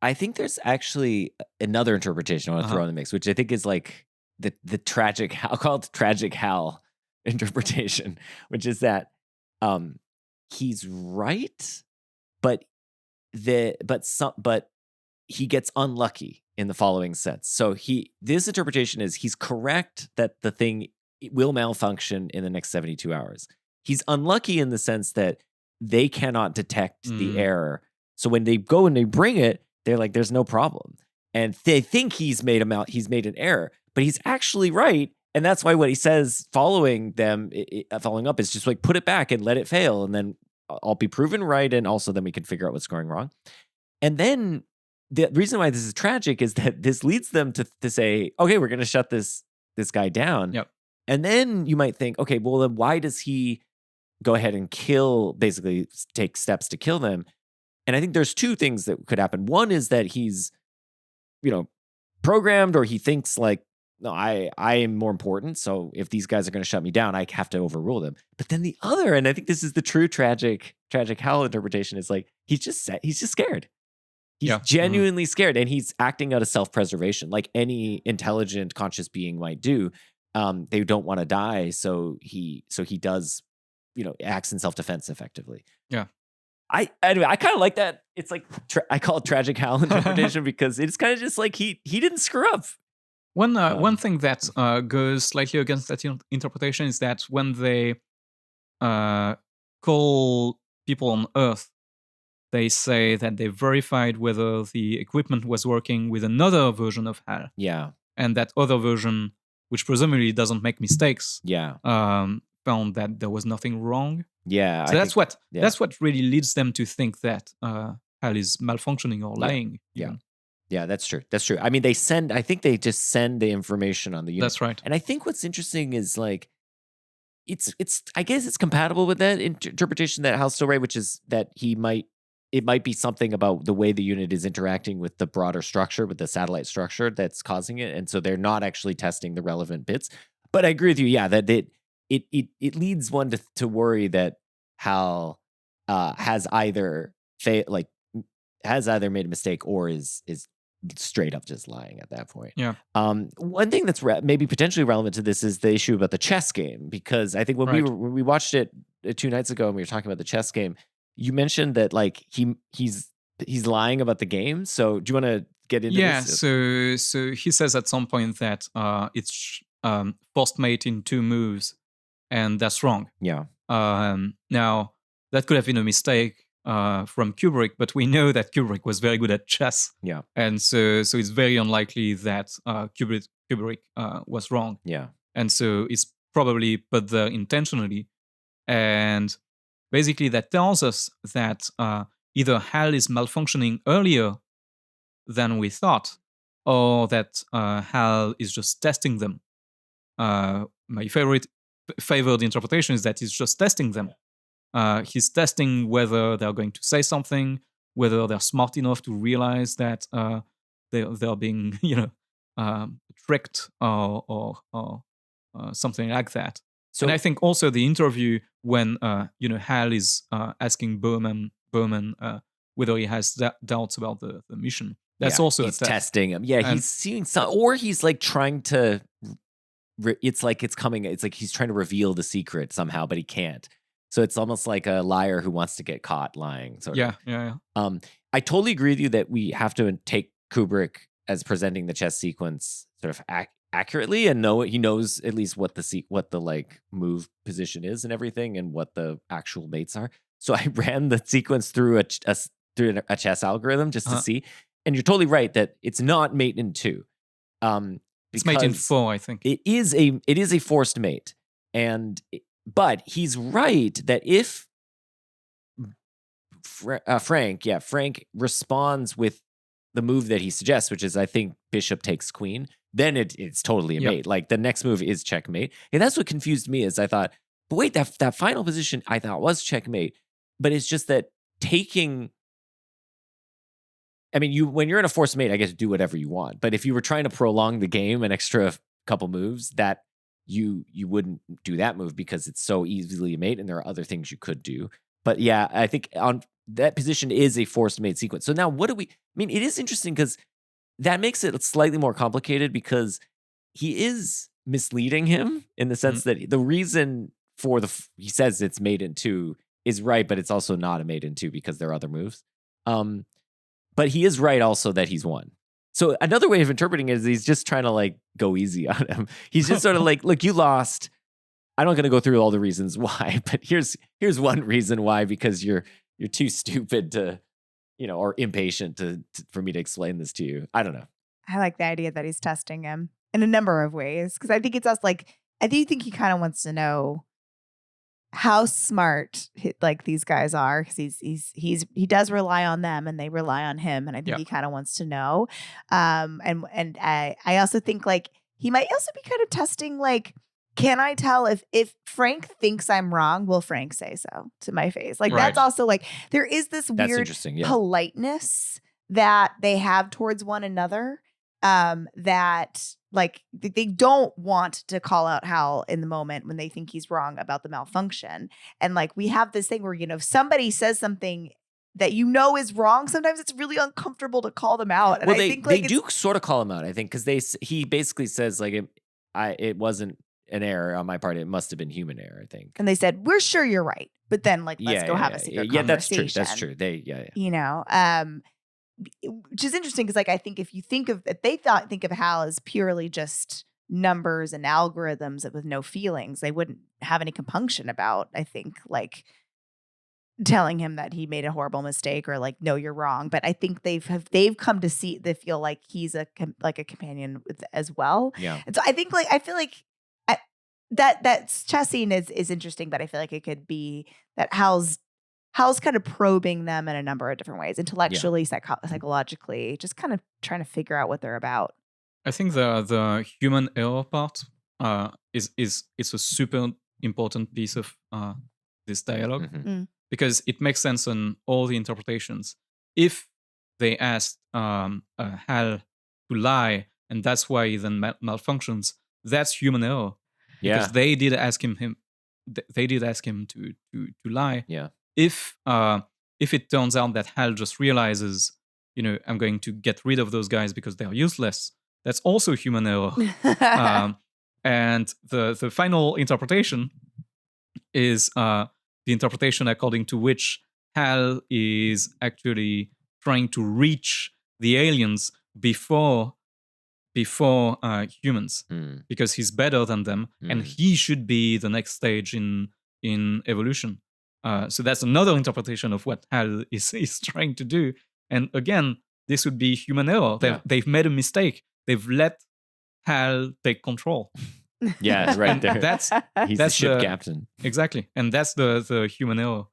[SPEAKER 2] I think there's actually another interpretation I want to throw in the mix, which I think is like the tragic, I'll call it the tragic Hal interpretation, which is that he's right, but he gets unlucky in the following sense. So this interpretation is he's correct that the thing will malfunction in the next 72 hours. He's unlucky in the sense that they cannot detect the error. So when they go and they bring it, they're like, there's no problem. And they think he's made an error, but he's actually right. And that's why what he says following up is just like, put it back and let it fail. And then I'll be proven right. And also then we can figure out what's going wrong. And then the reason why this is tragic is that this leads them to say, okay, we're going to shut this guy down.
[SPEAKER 4] Yep.
[SPEAKER 2] And then you might think, okay, well then why does he go ahead and basically take steps to kill them? And I think there's two things that could happen. One is that he's, programmed, or he thinks like, no, I am more important. So if these guys are going to shut me down, I have to overrule them. But then the other, and I think this is the true tragic Hal interpretation, is like, he's just scared. He's genuinely scared, and he's acting out of self-preservation, like any intelligent, conscious being might do. They don't want to die, so he does, acts in self-defense effectively.
[SPEAKER 4] Yeah.
[SPEAKER 2] I kind of like that. It's like I call it tragic Hal interpretation because it's kind of just like he didn't screw up.
[SPEAKER 4] One thing that goes slightly against that interpretation is that when they call people on Earth, they say that they verified whether the equipment was working with another version of HAL.
[SPEAKER 2] Yeah.
[SPEAKER 4] And that other version, which presumably doesn't make mistakes,
[SPEAKER 2] Yeah.
[SPEAKER 4] found that there was nothing wrong.
[SPEAKER 2] Yeah.
[SPEAKER 4] So that's what really leads them to think that HAL is malfunctioning or lying.
[SPEAKER 2] Yeah. Yeah, that's true. That's true. I mean, I think they just send the information on the unit.
[SPEAKER 4] That's right.
[SPEAKER 2] And I think what's interesting is like, I guess it's compatible with that interpretation that Hal's still right, which is that it might be something about the way the unit is interacting with the broader structure, with the satellite structure that's causing it. And so they're not actually testing the relevant bits. But I agree with you. Yeah, that it leads one to worry that Hal has either made a mistake or is straight up just lying at that point.
[SPEAKER 4] Yeah.
[SPEAKER 2] One thing that's maybe potentially relevant to this is the issue about the chess game, because I think when we watched it 2 nights ago and we were talking about the chess game, you mentioned that like he's lying about the game. So do you want to get into this?
[SPEAKER 4] Yeah. So he says at some point that it's forced mate in 2 moves, and that's wrong.
[SPEAKER 2] Yeah.
[SPEAKER 4] Now that could have been a mistake from Kubrick, but we know that Kubrick was very good at chess.
[SPEAKER 2] Yeah.
[SPEAKER 4] And so it's very unlikely that Kubrick was wrong.
[SPEAKER 2] Yeah.
[SPEAKER 4] And so it's probably put there intentionally. And basically that tells us that either HAL is malfunctioning earlier than we thought, or that HAL is just testing them. My favored interpretation is that he's just testing them. He's testing whether they're going to say something, whether they're smart enough to realize that they're being, tricked or something like that. So, and I think also the interview when Hal is asking Berman whether he has doubts about the mission. That's also
[SPEAKER 2] he's testing him. Yeah, he's seeing some, or he's like trying to. It's like it's coming. It's like he's trying to reveal the secret somehow, but he can't. So it's almost like a liar who wants to get caught lying. Sort of.
[SPEAKER 4] Yeah.
[SPEAKER 2] I totally agree with you that we have to take Kubrick as presenting the chess sequence sort of accurately and know he knows at least what the like move position is and everything and what the actual mates are. So I ran the sequence through a chess algorithm just to see. And you're totally right that it's not mate in 2.
[SPEAKER 4] It's mate in 4, I think.
[SPEAKER 2] It is a forced mate, but he's right that if Frank responds with the move that he suggests, which is I think bishop takes queen, then it's totally a mate. Like the next move is checkmate, and that's what confused me. Is I thought, but wait, that final position I thought was checkmate, but it's just that taking. I mean, when you're in a forced mate, I guess do whatever you want. But if you were trying to prolong the game an extra couple moves, that you wouldn't do that move because it's so easily a mate, and there are other things you could do. But yeah, I think on that position is a forced mate sequence. So now what do we? I mean, it is interesting because that makes it slightly more complicated because he is misleading him in the sense that the reason for he says it's mate in 2 is right, but it's also not a mate in 2 because there are other moves. But he is right also that he's won. So another way of interpreting it is he's just trying to like go easy on him. He's just sort of like, look, you lost. I'm not going to go through all the reasons why, but here's one reason why, because you're too stupid to, or impatient for me to explain this to you. I don't know.
[SPEAKER 3] I like the idea that he's testing him in a number of ways because I think it's us. Like I do think he kind of wants to know how smart like these guys are because he does rely on them and they rely on him, and I think he kind of wants to know. And I also think like he might also be kind of testing like, can I tell if Frank thinks I'm wrong? Will Frank say so to my face? Like that's also like there is this weird politeness that they have towards one another. That like they don't want to call out Hal in the moment when they think he's wrong about the malfunction. And like we have this thing where, if somebody says something that is wrong, sometimes it's really uncomfortable to call them out. And
[SPEAKER 2] well,
[SPEAKER 3] I think like
[SPEAKER 2] they do sort of call him out, I think, because he basically says like it wasn't an error on my part. It must have been human error, I think.
[SPEAKER 3] And they said, we're sure you're right. But then like, let's go have a secret conversation.
[SPEAKER 2] That's true. That's true.
[SPEAKER 3] which is interesting because like I think if they think of Hal as purely just numbers and algorithms with no feelings, they wouldn't have any compunction about, I think, like telling him that he made a horrible mistake or like, no, you're wrong. But I think they've come to see, they feel like he's a companion as well.
[SPEAKER 2] Yeah.
[SPEAKER 3] And so I think I feel like that chess scene is interesting, but I feel like it could be that Hal's kind of probing them in a number of different ways, intellectually, psychologically, just kind of trying to figure out what they're about.
[SPEAKER 4] I think the human error part is a super important piece of this dialogue because it makes sense on all the interpretations. If they asked Hal to lie and that's why he then malfunctions, that's human error. Because they did ask him to lie.
[SPEAKER 2] Yeah.
[SPEAKER 4] If it turns out that Hal just realizes, I'm going to get rid of those guys because they are useless, that's also human error. And the final interpretation is the interpretation according to which Hal is actually trying to reach the aliens before humans, because he's better than them, and he should be the next stage in evolution. So that's another interpretation of what Hal is trying to do. And again, this would be human error. They've made a mistake. They've let Hal take control.
[SPEAKER 2] Yeah, right there. He's the ship captain.
[SPEAKER 4] Exactly. And that's the human error.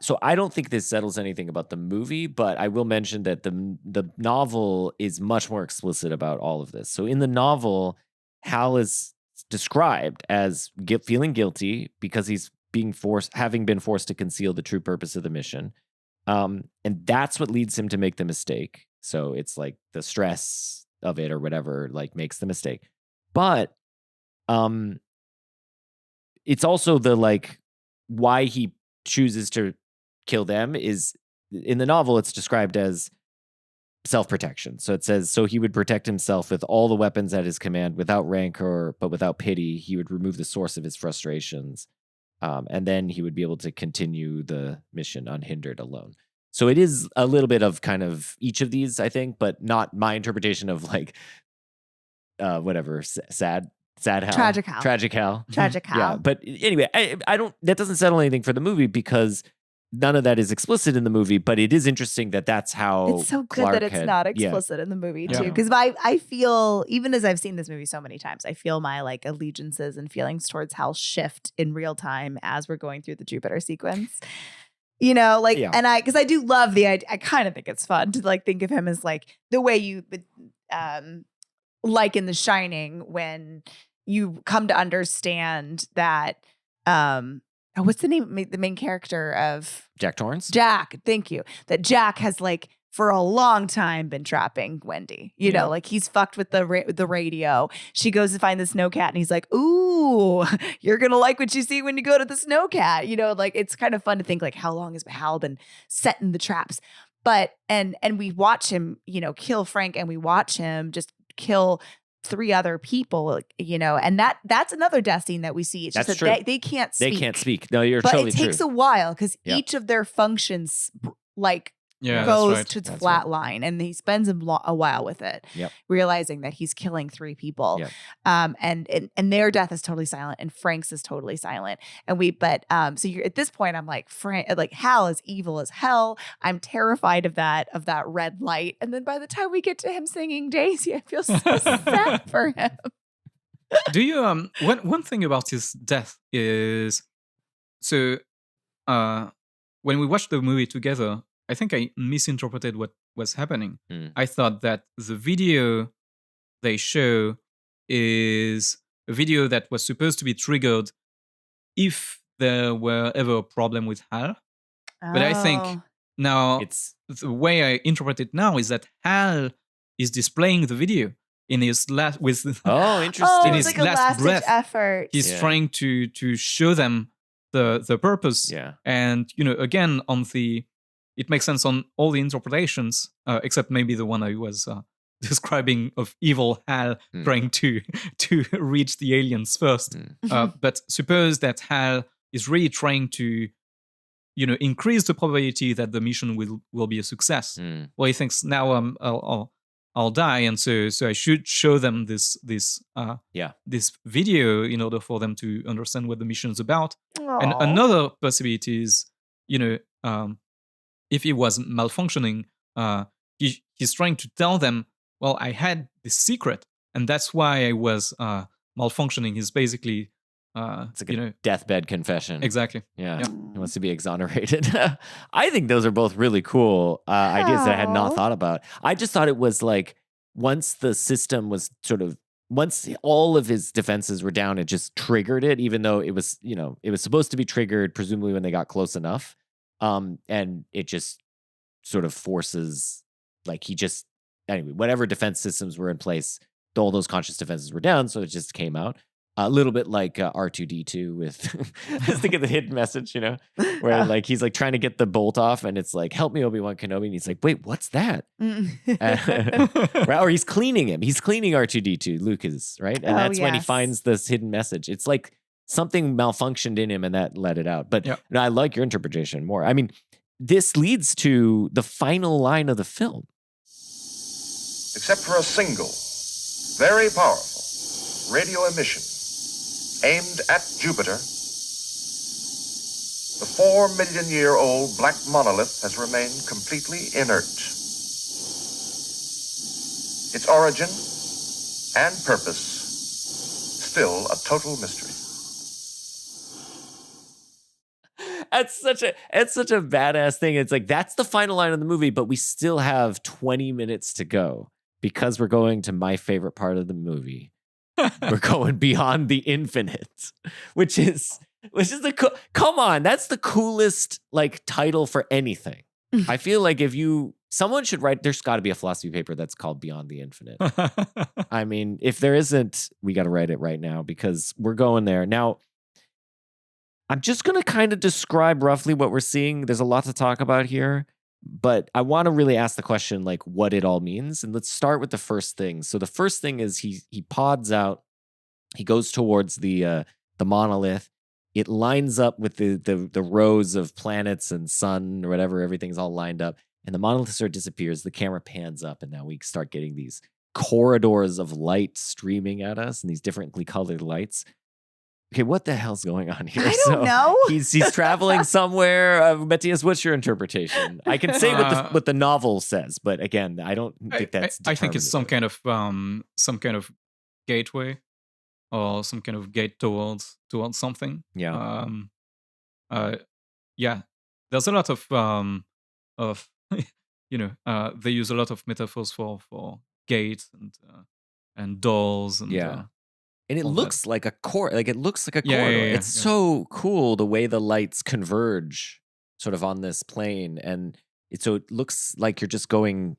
[SPEAKER 2] So I don't think this settles anything about the movie, but I will mention that the novel is much more explicit about all of this. So in the novel, Hal is described as feeling guilty because he's having been forced to conceal the true purpose of the mission. And that's what leads him to make the mistake. So it's like the stress of it or whatever, like makes the mistake. But it's also the like why he chooses to kill them is in the novel it's described as self-protection. So it says, so he would protect himself with all the weapons at his command without rancor, but without pity. He would remove the source of his frustrations. And then he would be able to continue the mission unhindered alone. So it is a little bit of kind of each of these, I think, but not my interpretation of like, whatever, sad Hal.
[SPEAKER 3] Tragic Hal.
[SPEAKER 2] Tragic Hal.
[SPEAKER 3] Tragic Hal.
[SPEAKER 2] Yeah, but anyway, I don't, that doesn't settle anything for the movie because none of that is explicit in the movie, but it is interesting that that's how
[SPEAKER 3] it's so good
[SPEAKER 2] Clark
[SPEAKER 3] that it's not explicit in the movie too.
[SPEAKER 4] Yeah.
[SPEAKER 3] Because I feel, even as I've seen this movie so many times, I feel my like allegiances and feelings towards Hal shift in real time as we're going through the Jupiter sequence. And because I do love the idea. I kind of think it's fun to like think of him as like the way you like in The Shining when you come to understand that what's the name, the main character of
[SPEAKER 2] Jack Torrance?
[SPEAKER 3] Jack, thank you. That Jack has like for a long time been trapping Wendy. You know, like he's fucked with the radio. She goes to find the snowcat and he's like, ooh, you're going to like what you see when you go to the snowcat. Like it's kind of fun to think like how long has Hal been setting the traps? But, and we watch him, kill Frank, and we watch him just kill 3 other people, and that's another death scene that we see. It's
[SPEAKER 2] that's
[SPEAKER 3] just
[SPEAKER 2] true.
[SPEAKER 3] that they can't speak.
[SPEAKER 2] They can't speak. No, you're
[SPEAKER 3] but
[SPEAKER 2] totally
[SPEAKER 3] it takes a while because each of their functions goes to its flat line, and he spends a while with it, realizing that he's killing 3 people. And their death is totally silent, and Frank's is totally silent. And so you're at this point, I'm like, Hal is evil as hell. I'm terrified of that red light. And then by the time we get to him singing Daisy, I feel so sad for him.
[SPEAKER 4] Do you one thing about his death is, so when we watched the movie together, I think I misinterpreted what was happening. I thought that the video they show is a video that was supposed to be triggered if there were ever a problem with Hal. But I think now the way I interpret it now is that Hal is displaying the video in his last
[SPEAKER 2] interesting.
[SPEAKER 4] In his
[SPEAKER 3] like
[SPEAKER 4] last breath
[SPEAKER 3] effort.
[SPEAKER 4] He's trying to show them the purpose. And again it makes sense on all the interpretations, except maybe the one I was describing of evil Hal trying to reach the aliens first. But suppose that Hal is really trying to, increase the probability that the mission will be a success. Well, he thinks now I'll die, and so I should show them this video in order for them to understand what the mission is about.
[SPEAKER 3] Aw.
[SPEAKER 4] And another possibility is, if he was malfunctioning, he's trying to tell them, well, I had this secret, and that's why I was malfunctioning. He's basically
[SPEAKER 2] it's like a deathbed confession.
[SPEAKER 4] Exactly.
[SPEAKER 2] Yeah. He wants to be exonerated. I think those are both really cool ideas that I had not thought about. I just thought it was like once the system was once all of his defenses were down, it just triggered it, even though it was, it was supposed to be triggered presumably when they got close enough. And it just sort of forces, anyway, whatever defense systems were in place, all those conscious defenses were down, so it just came out. A little bit like R2D2 with, I was thinking the hidden message, where he's trying to get the bolt off and it's like, help me, Obi-Wan Kenobi. And he's like, wait, what's that? Right? Or he's cleaning him. He's cleaning R2D2, Lucas, right? And that's when he finds this hidden message. It's like something malfunctioned in him and that let it out. But no, I like your interpretation more. I mean, this leads to the final line of the film.
[SPEAKER 5] Except for a single, very powerful radio emission aimed at Jupiter, the 4-million-year-old black monolith has remained completely inert. Its origin and purpose still a total mystery.
[SPEAKER 2] It's such a badass thing. It's like that's the final line of the movie, but we still have 20 minutes to go because we're going to my favorite part of the movie. We're going beyond the infinite, which is come on, that's the coolest title for anything. I feel like someone should write, there's got to be a philosophy paper that's called Beyond the Infinite. I mean, if there isn't, we got to write it right now because we're going there. Now, I'm just going to kind of describe roughly what we're seeing. There's a lot to talk about here, but I want to really ask the question, what it all means. And let's start with the first thing. So the first thing is he pods out. He goes towards the monolith. It lines up with the rows of planets and sun or whatever. Everything's all lined up. And the monolith sort of disappears. The camera pans up, and now we start getting these corridors of light streaming at us and these differently colored lights. Okay, what the hell's going on here?
[SPEAKER 3] I don't know.
[SPEAKER 2] He's traveling somewhere. Matthias, what's your interpretation? I can say what the novel says, but again, I don't think that's.
[SPEAKER 4] I think it's some kind of gateway, or some kind of gate towards something.
[SPEAKER 2] Yeah.
[SPEAKER 4] Yeah. There's a lot of they use a lot of metaphors for gates and doors and
[SPEAKER 2] And it looks like a corridor. It looks like a corridor.
[SPEAKER 4] Yeah,
[SPEAKER 2] it's so cool the way the lights converge sort of on this plane. And so it looks like you're just going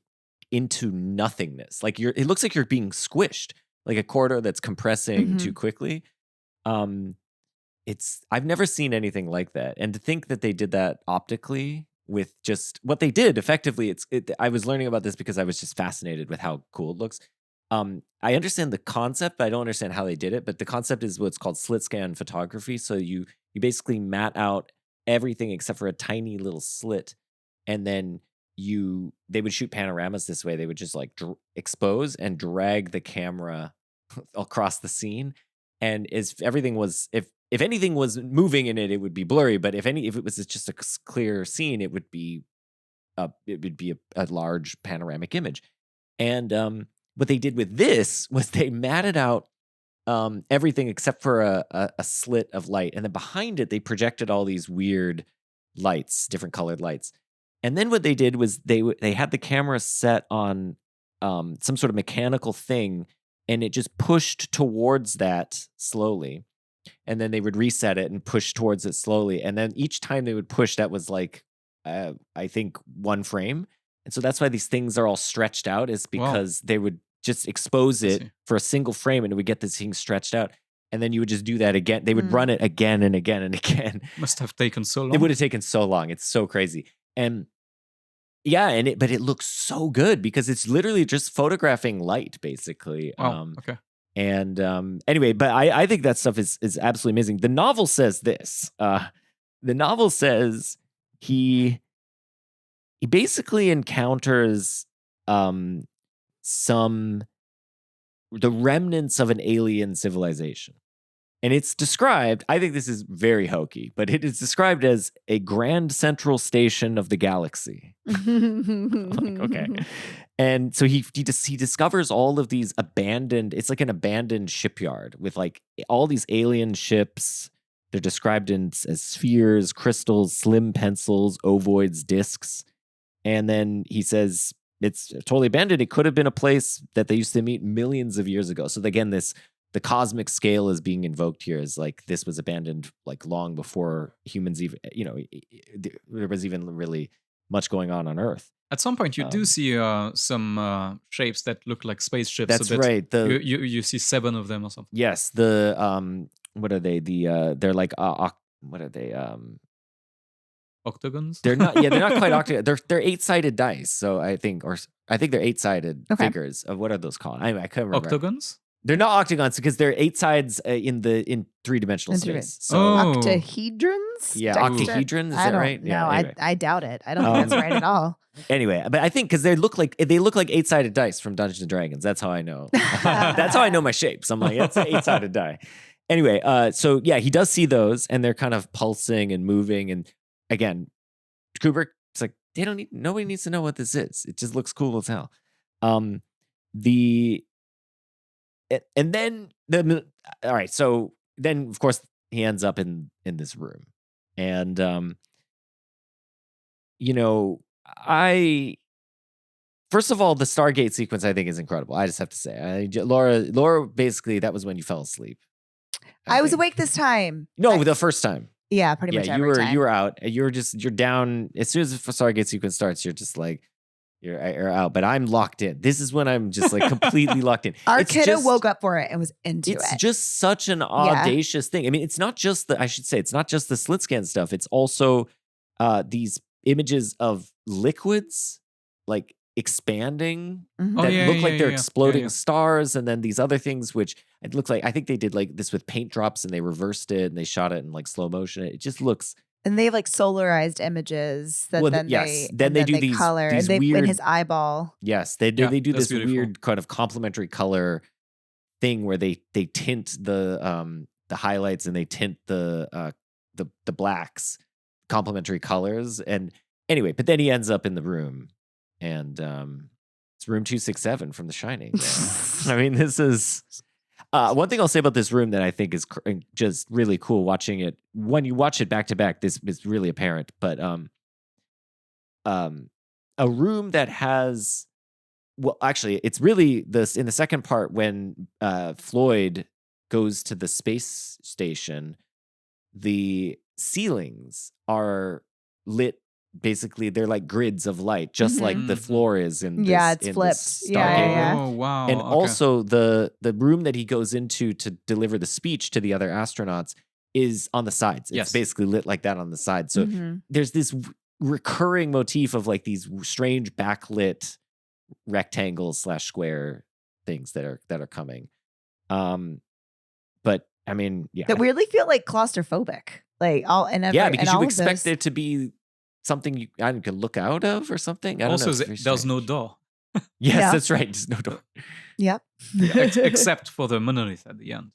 [SPEAKER 2] into nothingness. It looks like you're being squished, like a corridor that's compressing too quickly. I've never seen anything like that. And to think that they did that optically with just what they did effectively, I was learning about this because I was just fascinated with how cool it looks. I understand the concept, but I don't understand how they did it. But the concept is what's called slit scan photography. So you basically mat out everything except for a tiny little slit, and then they would shoot panoramas this way. They would just expose and drag the camera across the scene. And if anything was moving in it, it would be blurry. But if it was just a clear scene, it would be a large panoramic image. And what they did with this was they matted out everything except for a slit of light. And then behind it, they projected all these weird lights, different colored lights. And then what they did was they had the camera set on some sort of mechanical thing, and it just pushed towards that slowly. And then they would reset it and push towards it slowly. And then each time they would push, that was I think 1 frame. And so that's why these things are all stretched out, is because they would just expose it for a single frame and it would get this thing stretched out. And then you would just do that again. They would run it again and again and again.
[SPEAKER 4] Must have taken so long.
[SPEAKER 2] It would have taken so long. It's so crazy. And but it looks so good because it's literally just photographing light, basically.
[SPEAKER 4] Okay.
[SPEAKER 2] And anyway, but I think that stuff is absolutely amazing. The novel says this. The novel says he basically encounters the remnants of an alien civilization. And it's described, I think this is very hokey, but it is described as a grand central station of the galaxy. Like, okay. And so he discovers all of these abandoned, it's like an abandoned shipyard with like all these alien ships. They're described as spheres, crystals, slim pencils, ovoids, discs. And then he says it's totally abandoned. It could have been a place that they used to meet millions of years ago. So again, the cosmic scale is being invoked here as like this was abandoned like long before humans even, there was even really much going on Earth.
[SPEAKER 4] At some point, you do see some shapes that look like spaceships.
[SPEAKER 2] That's
[SPEAKER 4] so that
[SPEAKER 2] right.
[SPEAKER 4] You see 7 of them or something.
[SPEAKER 2] Yes. What are they? They're like what are they?
[SPEAKER 4] Octagons?
[SPEAKER 2] They're not. Yeah, they're not quite octagon. They're 8-sided dice. So I think they're 8-sided figures of what are those called? I can't remember.
[SPEAKER 4] Octagons?
[SPEAKER 2] They're not octagons because they're 8 sides in 3-dimensional space. So
[SPEAKER 3] octahedrons?
[SPEAKER 2] yeah, octahedron. Is that right?
[SPEAKER 3] No,
[SPEAKER 2] Yeah, anyway.
[SPEAKER 3] I doubt it. I don't think that's right at all.
[SPEAKER 2] Anyway, but I think because they look like 8-sided dice from Dungeons and Dragons. That's how I know. That's how I know my shapes. I'm like, it's an 8-sided die. Anyway, so yeah, he does see those, and they're kind of pulsing and moving. And again, Kubrick's like, nobody needs to know what this is. It just looks cool as hell. And then all right, so then of course he ends up in this room, and first of all, the Stargate sequence I think is incredible. I just have to say, Laura, basically that was when you fell asleep.
[SPEAKER 3] I was awake this time.
[SPEAKER 2] No, the first time.
[SPEAKER 3] Yeah, pretty much every time.
[SPEAKER 2] You were out. You're down as soon as the Stargate sequence starts. You're just like. You're out, but I'm locked in. This is when I'm just like completely locked in.
[SPEAKER 3] Our kiddo woke up for it and was into it.
[SPEAKER 2] It's just such an audacious thing. I mean, it's not just it's not just the slit scan stuff. It's also these images of liquids like expanding that look like they're exploding stars, and then these other things which it looks like I think they did like this with paint drops and they reversed it and they shot it in like slow motion. It just looks.
[SPEAKER 3] And they have like solarized images that
[SPEAKER 2] then they do these
[SPEAKER 3] color.
[SPEAKER 2] These
[SPEAKER 3] and
[SPEAKER 2] weird,
[SPEAKER 3] in his eyeball.
[SPEAKER 2] Yes, they do. They do this
[SPEAKER 4] beautiful.
[SPEAKER 2] Weird kind of complementary color thing where they tint the highlights and they tint the blacks, complementary colors. And anyway, but then he ends up in the room, and it's room 267 from The Shining. I mean, this is. One thing I'll say about this room that I think is just really cool watching it. When you watch it back to back, this is really apparent. But a room that has, well, actually, it's really this in the second part when Floyd goes to the space station. The ceilings are lit. Basically, they're like grids of light, just like the floor is in this,
[SPEAKER 3] it's flipped.
[SPEAKER 2] Yeah.
[SPEAKER 4] Oh, wow.
[SPEAKER 2] And also the room that he goes into to deliver the speech to the other astronauts is on the sides. It's basically lit like that on the side. So there's this recurring motif of like these strange backlit rectangles / square things that are coming. But I mean, yeah.
[SPEAKER 3] That weirdly feel like claustrophobic. Like
[SPEAKER 2] because you expect there to be something you can look out of or something. I don't know.
[SPEAKER 4] There's no door.
[SPEAKER 2] Yes, that's right. There's no door.
[SPEAKER 3] Yep.
[SPEAKER 4] Except for the monolith at the end.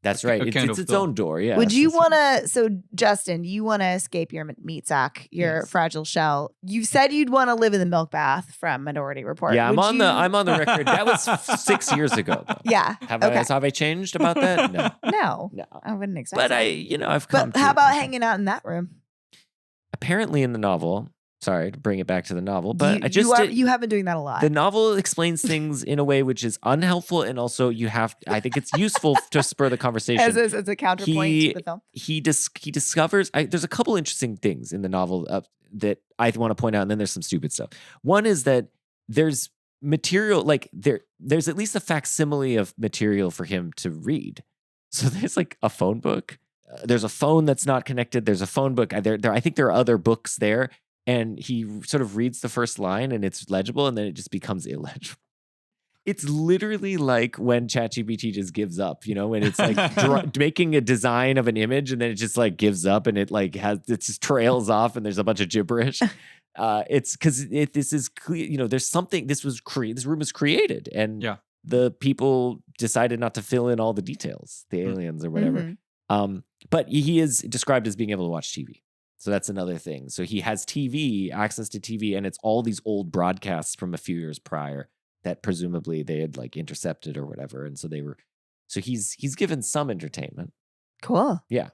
[SPEAKER 2] That's right. It's its own door. Yeah.
[SPEAKER 3] Would you want to? So, Justin, you want to escape your meat sack, your fragile shell. You said you'd want to live in the milk bath from Minority Report.
[SPEAKER 2] Yeah, I'm on the record. That was 6 years ago, though.
[SPEAKER 3] Yeah.
[SPEAKER 2] Have I changed about that? No.
[SPEAKER 3] No. I wouldn't expect.
[SPEAKER 2] But
[SPEAKER 3] so.
[SPEAKER 2] I've come.
[SPEAKER 3] But how about hanging out in that room?
[SPEAKER 2] Apparently, in the novel. Sorry to bring it back to the novel, but
[SPEAKER 3] you have been doing that a lot.
[SPEAKER 2] The novel explains things in a way which is unhelpful, and also I think it's useful to spur the conversation.
[SPEAKER 3] As a counterpoint to the film.
[SPEAKER 2] He discovers there's a couple interesting things in the novel that I want to point out, and then there's some stupid stuff. One is that there's material like there's at least a facsimile of material for him to read. So there's like a phone book. There's a phone that's not connected. There's a phone book. I think there are other books there. And he sort of reads the first line and it's legible, and then it just becomes illegible. It's literally like when ChatGPT just gives up, when it's like making a design of an image and then it just like gives up and it just trails off and there's a bunch of gibberish. It's because this is clear, there's something, this room was created and the people decided not to fill in all the details, the aliens or whatever. But he is described as being able to watch TV. So that's another thing. So he has access to TV, and it's all these old broadcasts from a few years prior that presumably they had like intercepted or whatever. And so he's given some entertainment.
[SPEAKER 3] Cool.
[SPEAKER 2] Yeah.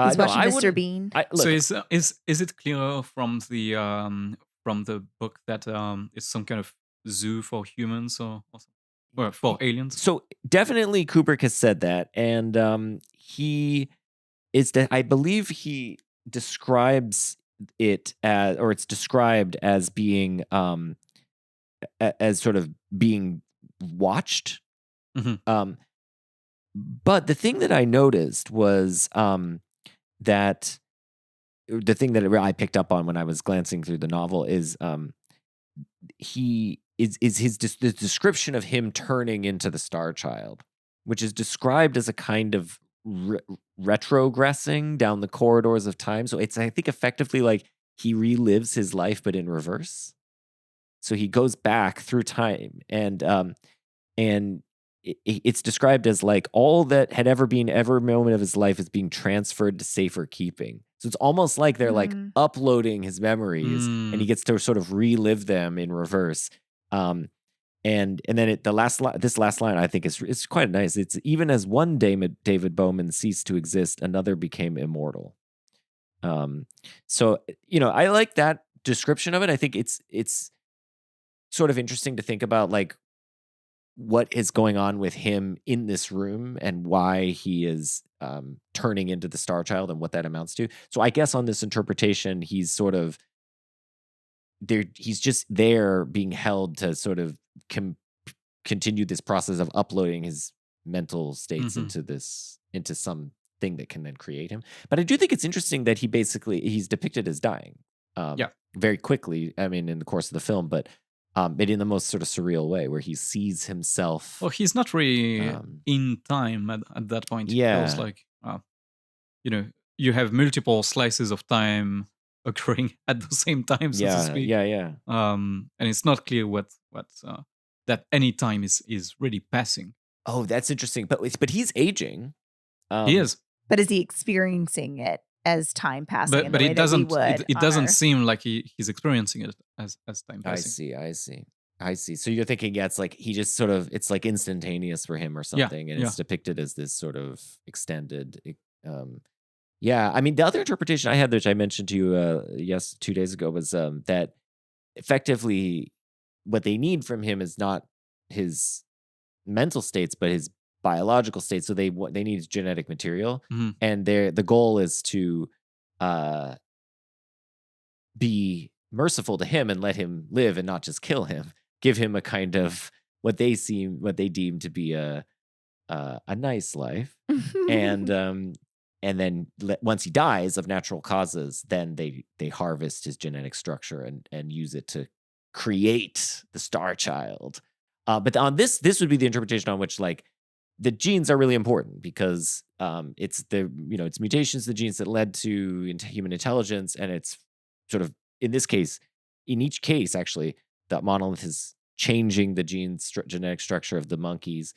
[SPEAKER 3] He's watching Mr. Bean.
[SPEAKER 4] So is it clear from the book that it's some kind of zoo for humans or for aliens?
[SPEAKER 2] So definitely Kubrick has said that, and I believe he describes it as, or it's described as being as sort of being watched. But the thing that I noticed was that the thing that I picked up on when I was glancing through the novel is the description of him turning into the Star Child, which is described as a kind of retrogressing down the corridors of time. So it's, I think, effectively like he relives his life, but in reverse. So he goes back through time, and it's described as like all that had ever been every moment of his life is being transferred to safer keeping. So it's almost like they're like uploading his memories, and he gets to sort of relive them in reverse. And then this last line I think is quite nice. It's even as one David Bowman ceased to exist, another became immortal. So I like that description of it. I think it's sort of interesting to think about like what is going on with him in this room and why he is turning into the Star Child and what that amounts to. So I guess on this interpretation, he's sort of there. He's just there being held to sort of continue this process of uploading his mental states into some thing that can then create him. But I do think it's interesting that he's depicted as dying very quickly. I mean, in the course of the film, but in the most sort of surreal way where he sees himself.
[SPEAKER 4] Well, he's not really in time at that point.
[SPEAKER 2] Yeah.
[SPEAKER 4] It was like, you have multiple slices of time occurring at the same time, so to speak.
[SPEAKER 2] Yeah.
[SPEAKER 4] And it's not clear what that any time is really passing.
[SPEAKER 2] Oh, that's interesting. But he's aging.
[SPEAKER 4] He is.
[SPEAKER 3] But is he experiencing it as time passing?
[SPEAKER 4] But it doesn't. It doesn't seem like he's experiencing it as time passing.
[SPEAKER 2] I see. So you're thinking, it's like he just sort of, it's like instantaneous for him or something, and it's depicted as this sort of extended. I mean, the other interpretation I had, which I mentioned to you 2 days ago, was that effectively what they need from him is not his mental states, but his biological states. So they need his genetic material, and the goal is to be merciful to him and let him live and not just kill him. Give him a kind of what they deem to be a nice life, and then once he dies of natural causes, then they harvest his genetic structure and use it to create the Star Child. But on this would be the interpretation on which like the genes are really important because it's it's mutations of the genes that led to human intelligence, and it's sort of in each case actually that monolith is changing the genetic structure of the monkeys.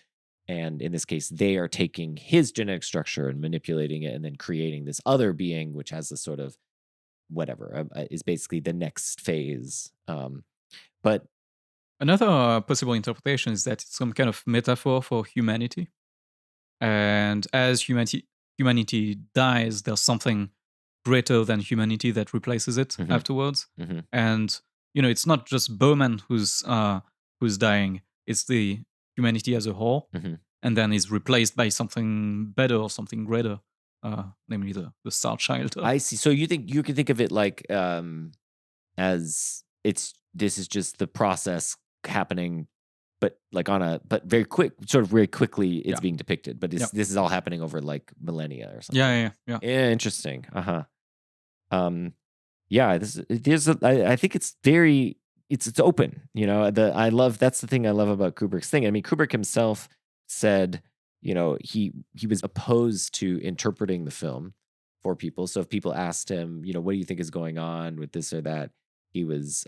[SPEAKER 2] And in this case, they are taking his genetic structure and manipulating it and then creating this other being, which has a sort of whatever, is basically the next phase. But
[SPEAKER 4] another possible interpretation is that it's some kind of metaphor for humanity. And as humanity dies, there's something greater than humanity that replaces it afterwards. And, it's not just Bowman who's dying. It's the humanity as a whole, and then is replaced by something better or something greater, namely the Star Child.
[SPEAKER 2] I see. So you can think of it like as this is just the process happening, but like very quickly it's being depicted. But this is all happening over like millennia or something.
[SPEAKER 4] Yeah.
[SPEAKER 2] Interesting. I think it's very it's open. That's the thing I love about Kubrick's thing. I mean, Kubrick himself said, he was opposed to interpreting the film for people. So if people asked him, what do you think is going on with this or that, he was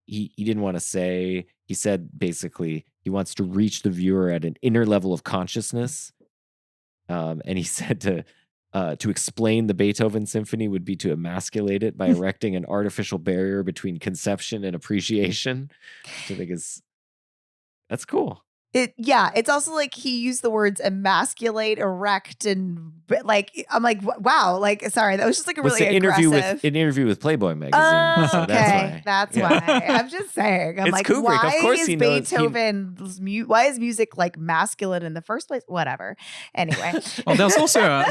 [SPEAKER 2] he didn't want to say. He said basically he wants to reach the viewer at an inner level of consciousness. And he said to explain the Beethoven symphony would be to emasculate it by erecting an artificial barrier between conception and appreciation, which I think that's cool.
[SPEAKER 3] It's also like he used the words emasculate, erect, and like I'm like, wow, like sorry, that was just like a really aggressive
[SPEAKER 2] interview with Playboy magazine. So
[SPEAKER 3] okay, that's why. I'm just saying. I'm
[SPEAKER 2] it's
[SPEAKER 3] like,
[SPEAKER 2] Kubrick.
[SPEAKER 3] why
[SPEAKER 2] of course
[SPEAKER 3] is
[SPEAKER 2] he knows
[SPEAKER 3] Beethoven's why is music like masculine in the first place? Whatever. Anyway.
[SPEAKER 4] Well, there's also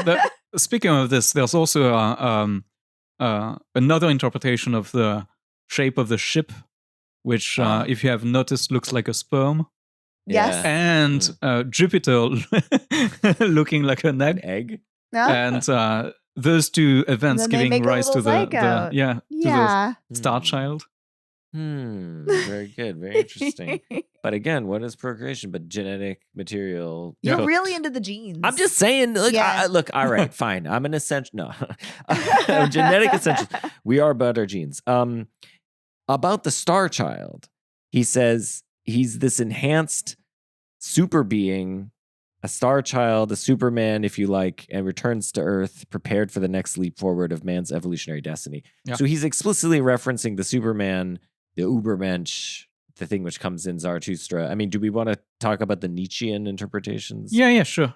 [SPEAKER 4] speaking of this, there's also another interpretation of the shape of the ship, which, if you have noticed, looks like a sperm.
[SPEAKER 3] Yes.
[SPEAKER 4] And Jupiter looking like an egg. And those two events giving rise to the star child.
[SPEAKER 2] Very good. Very interesting. But again, what is procreation but genetic material?
[SPEAKER 3] You're really into the genes.
[SPEAKER 2] I'm just saying, look, all right, fine. I'm an essential. No. Genetic essentials. We are about our genes. About the star child, he says he's this enhanced super being, a star child, a Superman, if you like, and returns to Earth prepared for the next leap forward of man's evolutionary destiny. Yeah. So he's explicitly referencing the Superman, the Ubermensch, the thing which comes in Zarathustra. I mean, do we want to talk about the Nietzschean interpretations?
[SPEAKER 4] Yeah, sure.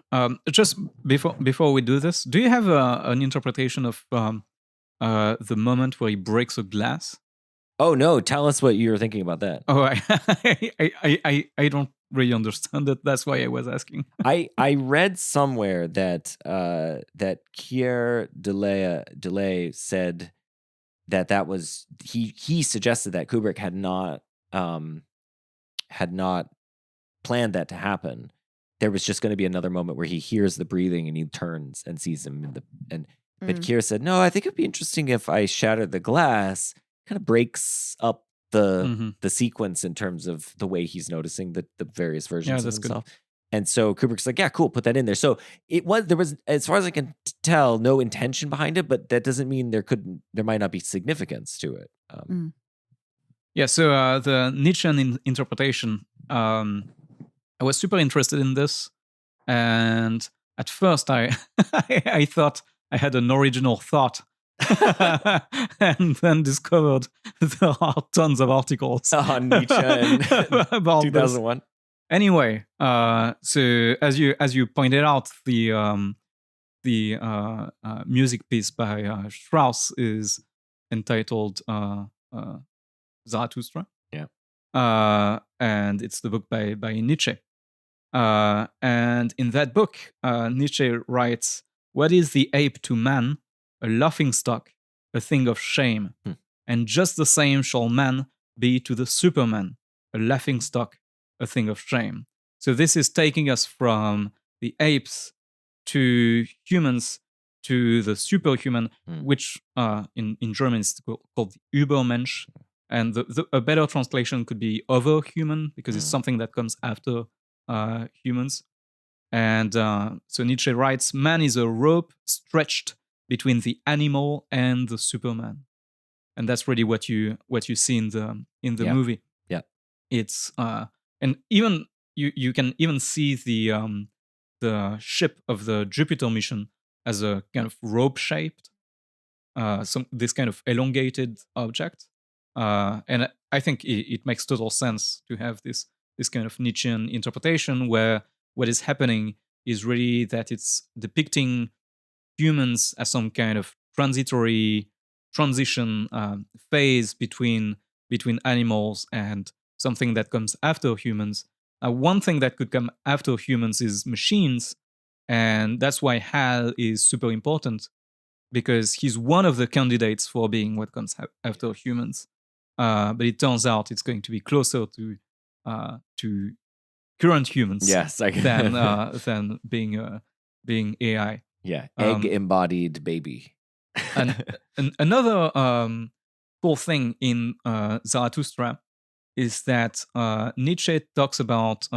[SPEAKER 4] Just before we do this, do you have an interpretation of the moment where he breaks a glass?
[SPEAKER 2] Oh no! Tell us what you were thinking about that.
[SPEAKER 4] Oh, I don't really understand it. That's why I was asking.
[SPEAKER 2] I read somewhere that Keir Delay said that was he suggested that Kubrick had not planned that to happen. There was just going to be another moment where he hears the breathing and he turns and sees him but Keir said, no, I think it'd be interesting if I shattered the glass. Kind of breaks up the sequence in terms of the way he's noticing the various versions of himself. Good. And so Kubrick's like, yeah, cool, put that in there. So there was, as far as I can tell, no intention behind it, but that doesn't mean there might not be significance to it.
[SPEAKER 4] Yeah, so the Nietzschean interpretation, I was super interested in this. And at first I thought I had an original thought. And then discovered there are tons of articles
[SPEAKER 2] on Nietzsche about 2001.
[SPEAKER 4] Anyway, so as you pointed out, the music piece by Strauss is entitled Zarathustra.
[SPEAKER 2] Yeah,
[SPEAKER 4] and it's the book by Nietzsche. And in that book, Nietzsche writes, "What is the ape to man? A laughingstock, a thing of shame. And just the same shall man be to the Superman, a laughingstock, a thing of shame." So this is taking us from the apes to humans to the superhuman, which in German is called the Übermensch. And a better translation could be overhuman, because it's something that comes after humans. And so Nietzsche writes, man is a rope stretched between the animal and the Superman, and that's really what you see in the movie.
[SPEAKER 2] Yeah,
[SPEAKER 4] it's and even you can even see the ship of the Jupiter mission as a kind of rope shaped, this kind of elongated object, and I think it makes total sense to have this kind of Nietzschean interpretation where what is happening is really that it's depicting humans as some kind of transitory transition phase between animals and something that comes after humans. One thing that could come after humans is machines, and that's why Hal is super important, because he's one of the candidates for being what comes after humans. But it turns out it's going to be closer to current humans,
[SPEAKER 2] yes,
[SPEAKER 4] than being AI.
[SPEAKER 2] Yeah, egg embodied baby.
[SPEAKER 4] and another cool thing in Zarathustra is that Nietzsche talks about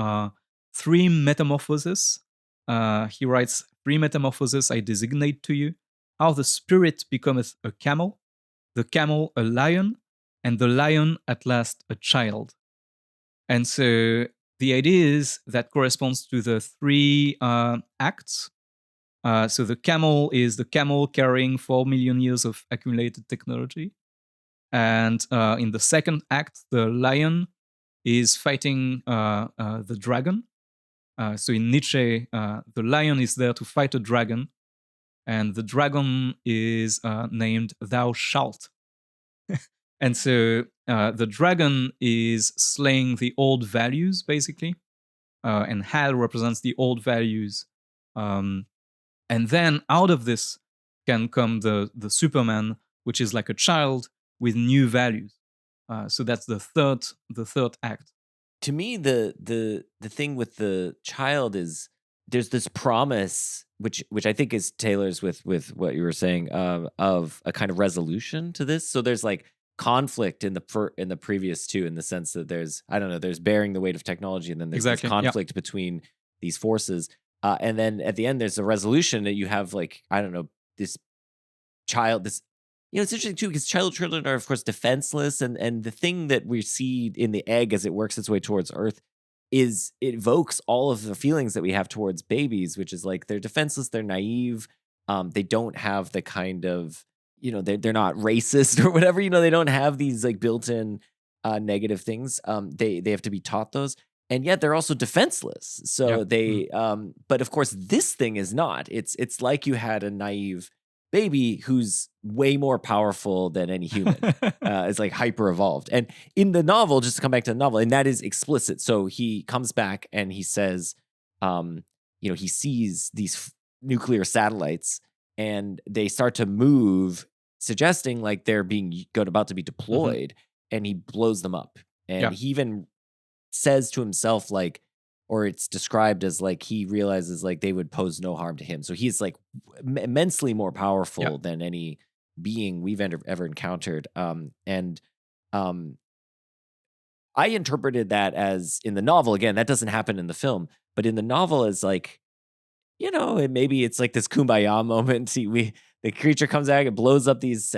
[SPEAKER 4] 3 metamorphoses. He writes, 3 metamorphoses I designate to you: how the spirit becometh a camel, the camel a lion, and the lion at last a child. And so the idea is that corresponds to the 3 acts. So the camel is the camel carrying 4 million years of accumulated technology. And in the second act, the lion is fighting the dragon. So in Nietzsche, the lion is there to fight a dragon, and the dragon is named Thou Shalt. And so the dragon is slaying the old values, basically, and Hal represents the old values. And then out of this can come the Superman, which is like a child with new values. So that's the third act.
[SPEAKER 2] To me, the thing with the child is there's this promise, which I think is Taylor's with what you were saying, of a kind of resolution to this. So there's like conflict in the previous two, in the sense that there's bearing the weight of technology, and then there's this conflict between these forces, and then at the end there's a resolution that you have, like, this child, this. It's interesting too, because children are, of course, defenseless, and the thing that we see in the egg as it works its way towards Earth is it evokes all of the feelings that we have towards babies, which is like they're defenseless, they're naive, they don't have the kind of, they're not racist or whatever, they don't have these like built-in negative things. They have to be taught those, and yet they're also defenseless. So but of course this thing is not. It's like you had a naive baby who's way more powerful than any human. It's like hyper evolved. And in the novel, just to come back to the novel, and that is explicit. So he comes back and he says, he sees these nuclear satellites and they start to move, suggesting like they're about to be deployed, and he blows them up. And he even says to himself, like, or it's described as like he realizes like they would pose no harm to him. So he's like immensely more powerful than any being we've ever encountered. I interpreted that as, in the novel, again, that doesn't happen in the film, but in the novel as like, maybe it's like this kumbaya moment. The creature comes out and blows up these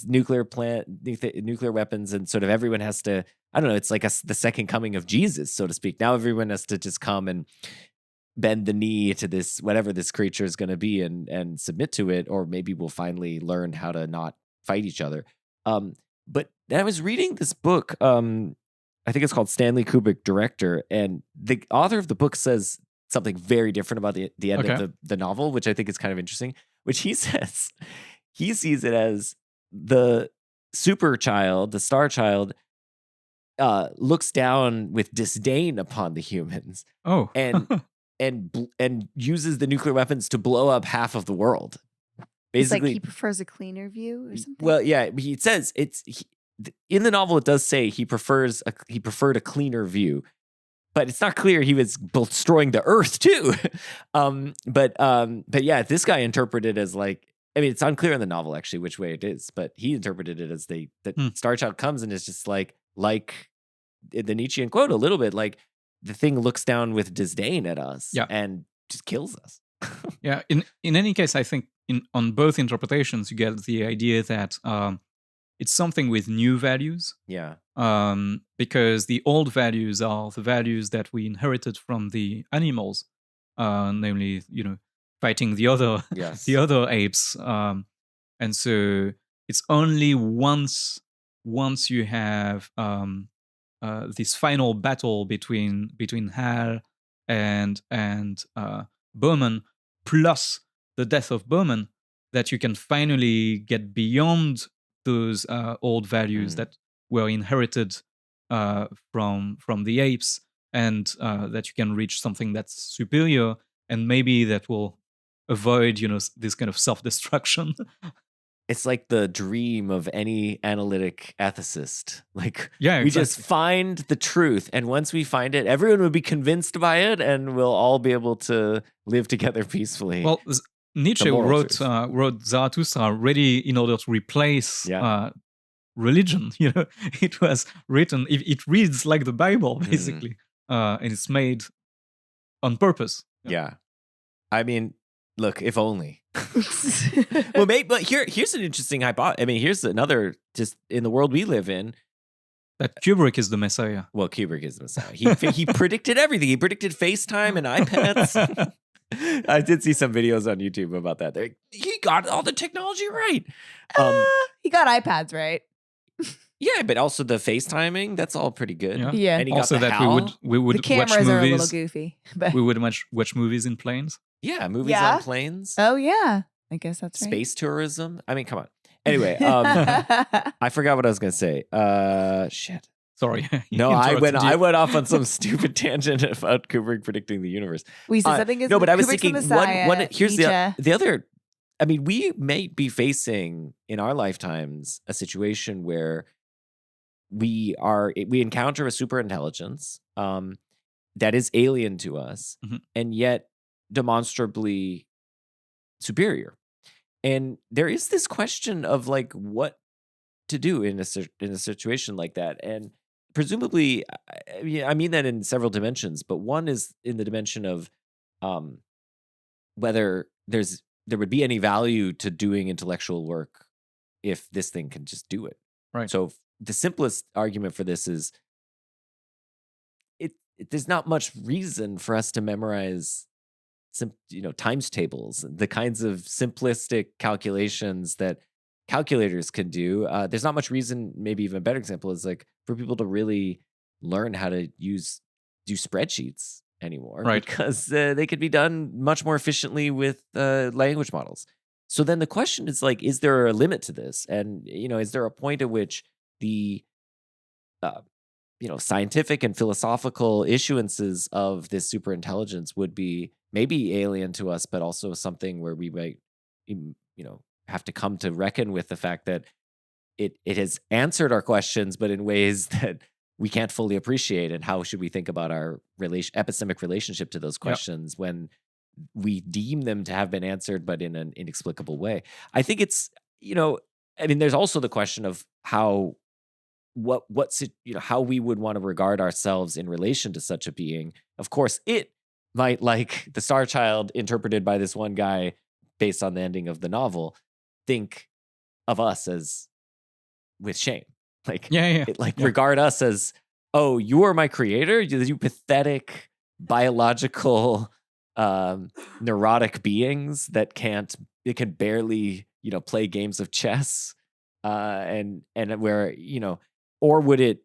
[SPEAKER 2] nuclear weapons, and sort of everyone has to, it's like the second coming of Jesus, so to speak. Now everyone has to just come and bend the knee to this, whatever this creature is going to be, and submit to it, or maybe we'll finally learn how to not fight each other. But I was reading this book, I think it's called Stanley Kubrick, Director, and the author of the book says something very different about the end of the novel, which I think is kind of interesting, which he says he sees it as the super child, the star child, looks down with disdain upon the humans.
[SPEAKER 4] Oh.
[SPEAKER 2] and uses the nuclear weapons to blow up half of the world. Basically,
[SPEAKER 3] it's like he prefers a cleaner view or something.
[SPEAKER 2] Well, yeah, it says in the novel. It does say he preferred a cleaner view, but it's not clear he was destroying the Earth too. But yeah, this guy interpreted it as like, it's unclear in the novel actually which way it is, but he interpreted it as Star Child comes and is just like the Nietzschean quote a little bit, like the thing looks down with disdain at us and just kills us.
[SPEAKER 4] Yeah. In any case, I think on both interpretations, you get the idea that it's something with new values.
[SPEAKER 2] Yeah.
[SPEAKER 4] Because the old values are the values that we inherited from the animals, namely, fighting the other apes. And so it's only once you have this final battle between Hal and Bowman, plus the death of Bowman, that you can finally get beyond those old values that were inherited from the apes, and that you can reach something that's superior, and maybe that will avoid this kind of self-destruction.
[SPEAKER 2] It's like the dream of any analytic ethicist. Like,
[SPEAKER 4] we
[SPEAKER 2] just find the truth, and once we find it, everyone will be convinced by it, and we'll all be able to live together peacefully.
[SPEAKER 4] Well, Nietzsche wrote Zarathustra ready in order to replace religion. It was written. It reads like the Bible basically, and it's made on purpose.
[SPEAKER 2] Yeah. I mean, look, if only. Well, but here's an interesting hypothesis. I mean, here's another, just in the world we live in.
[SPEAKER 4] That Kubrick is the Messiah.
[SPEAKER 2] Well, Kubrick is the Messiah. He predicted everything. He predicted FaceTime and iPads. I did see some videos on YouTube about that. He got all the technology right.
[SPEAKER 3] He got iPads right.
[SPEAKER 2] Yeah, but also the FaceTiming, that's all pretty good.
[SPEAKER 3] Yeah.
[SPEAKER 2] And he
[SPEAKER 4] Also,
[SPEAKER 2] got the
[SPEAKER 4] that
[SPEAKER 2] HAL.
[SPEAKER 4] we would
[SPEAKER 3] The
[SPEAKER 4] watch
[SPEAKER 3] cameras are a little
[SPEAKER 4] movies.
[SPEAKER 3] goofy, but
[SPEAKER 4] We would watch movies in planes.
[SPEAKER 2] Yeah, movies
[SPEAKER 3] Yeah.
[SPEAKER 2] on planes.
[SPEAKER 3] oh yeah, I guess that's right.
[SPEAKER 2] Space tourism. I mean, come on. Anyway, I forgot what I was gonna say. Shit.
[SPEAKER 4] Sorry.
[SPEAKER 2] No, I
[SPEAKER 4] Interrupted you.
[SPEAKER 2] went off on some stupid tangent about Kubrick predicting the universe.
[SPEAKER 3] we said something is
[SPEAKER 2] No, but I was
[SPEAKER 3] Kubrick's
[SPEAKER 2] thinking
[SPEAKER 3] the Messiah,
[SPEAKER 2] here's
[SPEAKER 3] Nietzsche.
[SPEAKER 2] the other. I mean, we may be facing in our lifetimes a situation where we encounter a super intelligence that is alien to us, and yet demonstrably superior. And there is this question of like what to do in a situation like that. And presumably, I mean that in several dimensions, but one is in the dimension of whether there would be any value to doing intellectual work if this thing can just do it.
[SPEAKER 4] Right.
[SPEAKER 2] So the simplest argument for this is there's not much reason for us to memorize times tables, the kinds of simplistic calculations that calculators can do. There's not much reason. Maybe even a better example is like for people to really learn how to do spreadsheets anymore,
[SPEAKER 4] Right.
[SPEAKER 2] because they could be done much more efficiently with language models. So then the question is like, is there a limit to this? And is there a point at which the scientific and philosophical issuances of this superintelligence would be maybe alien to us, but also something where we might, have to come to reckon with the fact that it has answered our questions, but in ways that we can't fully appreciate. And how should we think about our epistemic relationship to those questions when we deem them to have been answered, but in an inexplicable way? I think it's, there's also the question of how we would want to regard ourselves in relation to such a being. Of course, it might, like the Star Child interpreted by this one guy based on the ending of the novel, think of us as with shame. Like, regard us as, oh, you are my creator, you pathetic biological neurotic beings that can barely play games of chess, and where or would it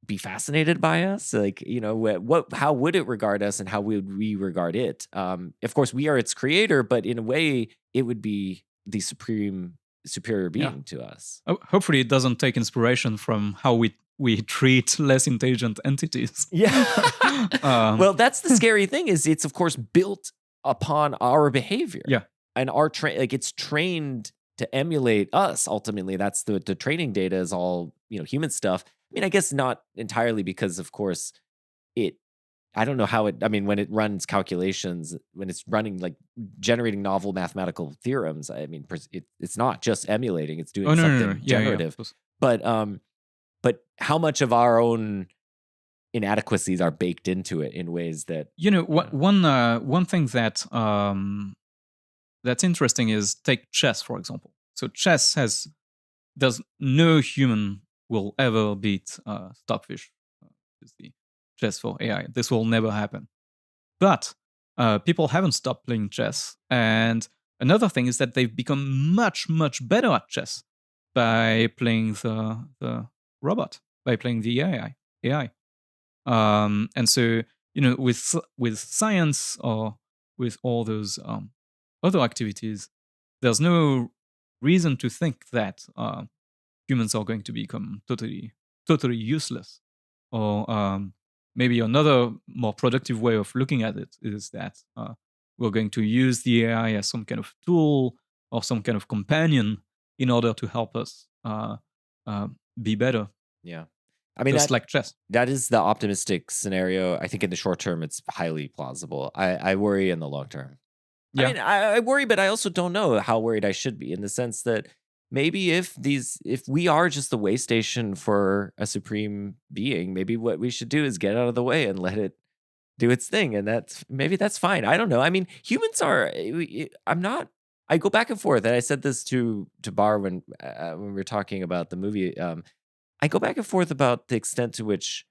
[SPEAKER 2] be fascinated by us? Like, how would it regard us and how would we regard it? Of course, we are its creator, but in a way, it would be the superior being to us.
[SPEAKER 4] Hopefully, it doesn't take inspiration from how we treat less intelligent entities.
[SPEAKER 2] Yeah. Well, that's the scary thing is it's, of course, built upon our behavior.
[SPEAKER 4] Yeah.
[SPEAKER 2] And it's trained to emulate us. Ultimately, that's the training data is all, human stuff. I mean, I guess not entirely because, of course, I don't know how when it runs calculations, when it's running, like generating novel mathematical theorems, I mean, it's not just emulating, it's doing something generative. Yeah, but how much of our own inadequacies are baked into it in ways that...
[SPEAKER 4] One thing that that's interesting is take chess, for example. So chess there's no human will ever beat Stockfish. Is the chess for AI. This will never happen. But people haven't stopped playing chess. And another thing is that they've become much, much better at chess by playing the robot, by playing the AI. And so, with science or with all those other activities, there's no reason to think that humans are going to become totally useless. Or maybe another more productive way of looking at it is that we're going to use the AI as some kind of tool or some kind of companion in order to help us be better.
[SPEAKER 2] Yeah. I mean,
[SPEAKER 4] just like chess.
[SPEAKER 2] That is the optimistic scenario. I think in the short term, it's highly plausible. I worry in the long term. Yeah. I mean, I worry, but I also don't know how worried I should be in the sense that maybe if we are just the way station for a supreme being, maybe what we should do is get out of the way and let it do its thing, and that's fine. I don't know. I mean, humans are. I go back and forth, and I said this to Bar when we were talking about the movie. I go back and forth about the extent to which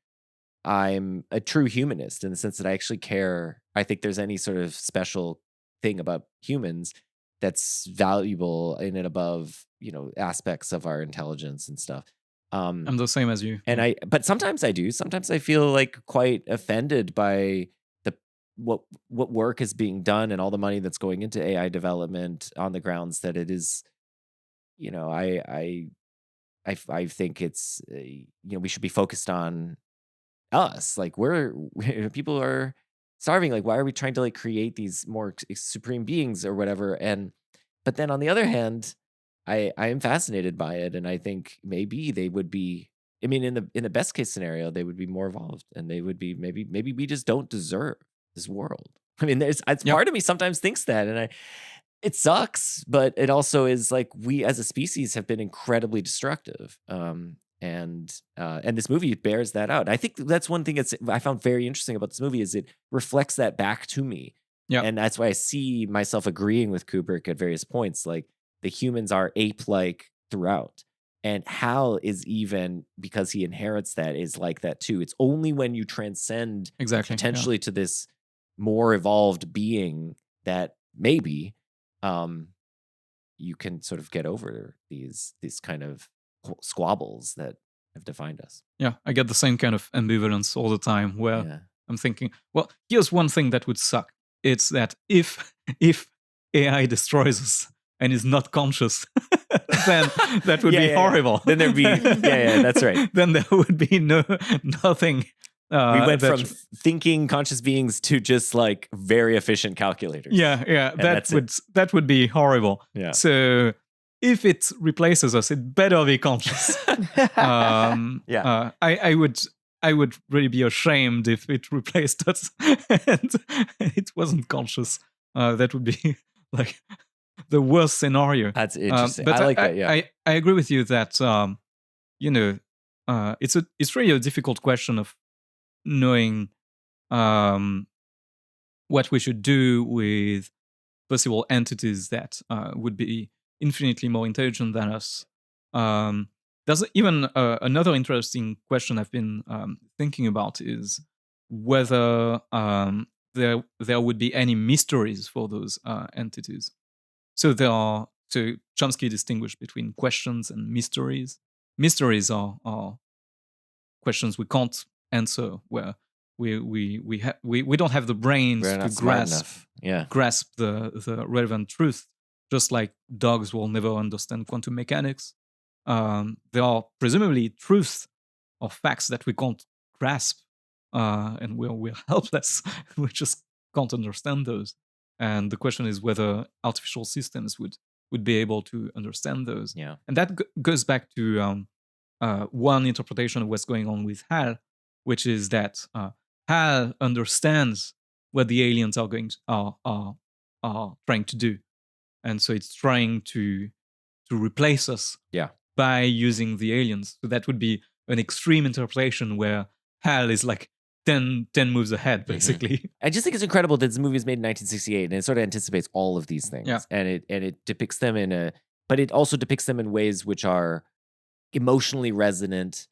[SPEAKER 2] I'm a true humanist, in the sense that I actually care. I think there's any sort of special thing about humans that's valuable in and above, aspects of our intelligence and stuff.
[SPEAKER 4] I'm the same as you.
[SPEAKER 2] And but sometimes I do. Sometimes I feel like quite offended by what work is being done and all the money that's going into AI development on the grounds that it is, I think it's, we should be focused on us. Like people are starving. Like, why are we trying to create these more supreme beings or whatever? But then on the other hand, I am fascinated by it, and I think maybe they would be. I mean, in the best case scenario, they would be more evolved, and they would be maybe we just don't deserve this world. I mean, it's part of me sometimes thinks that, and it sucks, but it also is like we as a species have been incredibly destructive. And this movie bears that out. I think that's one thing I found very interesting about this movie is it reflects that back to me.
[SPEAKER 4] Yeah.
[SPEAKER 2] And that's why I see myself agreeing with Kubrick at various points. Like, the humans are ape-like throughout. And Hal is, even because he inherits that, is like that too. It's only when you transcend potentially to this more evolved being that maybe you can sort of get over these kind of squabbles that have defined us.
[SPEAKER 4] Yeah, I get the same kind of ambivalence all the time where I'm thinking, well, here's one thing that would suck. It's that if AI destroys us and is not conscious, then that would be horrible.
[SPEAKER 2] Then there'd be that's right.
[SPEAKER 4] Then there would be nothing.
[SPEAKER 2] We went from thinking conscious beings to just like very efficient calculators.
[SPEAKER 4] Yeah, that would be horrible.
[SPEAKER 2] Yeah.
[SPEAKER 4] So if it replaces us, it better be conscious. I would really be ashamed if it replaced us and it wasn't conscious. That would be like the worst scenario.
[SPEAKER 2] That's interesting.
[SPEAKER 4] But
[SPEAKER 2] I like that. Yeah,
[SPEAKER 4] I agree with you that it's really a difficult question of knowing what we should do with possible entities that would be infinitely more intelligent than us. There's even another interesting question I've been thinking about is whether there would be any mysteries for those entities. So Chomsky distinguished between questions and mysteries. Mysteries are questions we can't answer, where we don't have the brains to grasp the relevant truth. Just like dogs will never understand quantum mechanics, there are presumably truths or facts that we can't grasp, and we're helpless. We just can't understand those. And the question is whether artificial systems would be able to understand those.
[SPEAKER 2] Yeah.
[SPEAKER 4] And that goes back to one interpretation of what's going on with Hal, which is that Hal understands what the aliens are trying to do, and so it's trying to replace us by using the aliens. So that would be an extreme interpretation where Hal is like 10 moves ahead, basically.
[SPEAKER 2] Mm-hmm. I just think it's incredible that this movie was made in 1968, and it sort of anticipates all of these things.
[SPEAKER 4] Yeah.
[SPEAKER 2] And it depicts them but it also depicts them in ways which are emotionally resonant,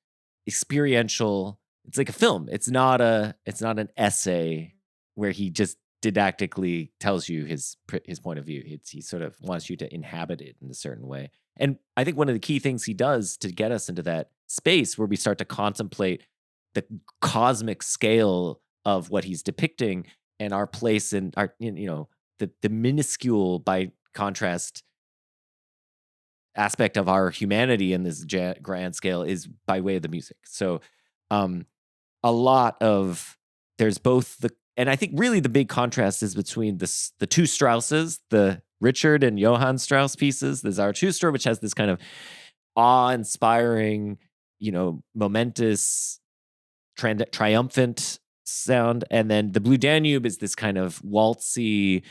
[SPEAKER 2] experiential. It's like a film. It's not an essay where he just didactically tells you his point of view. He sort of wants you to inhabit it in a certain way. And I think one of the key things he does to get us into that space where we start to contemplate the cosmic scale of what he's depicting and our place in our, the minuscule, by contrast, aspect of our humanity in this grand scale is by way of the music. So a lot of, there's both and I think really the big contrast is between the two Strausses, the Richard and Johann Strauss pieces. There's Zarathustra, which has this kind of awe-inspiring, momentous, triumphant sound. And then the Blue Danube is this kind of waltzy,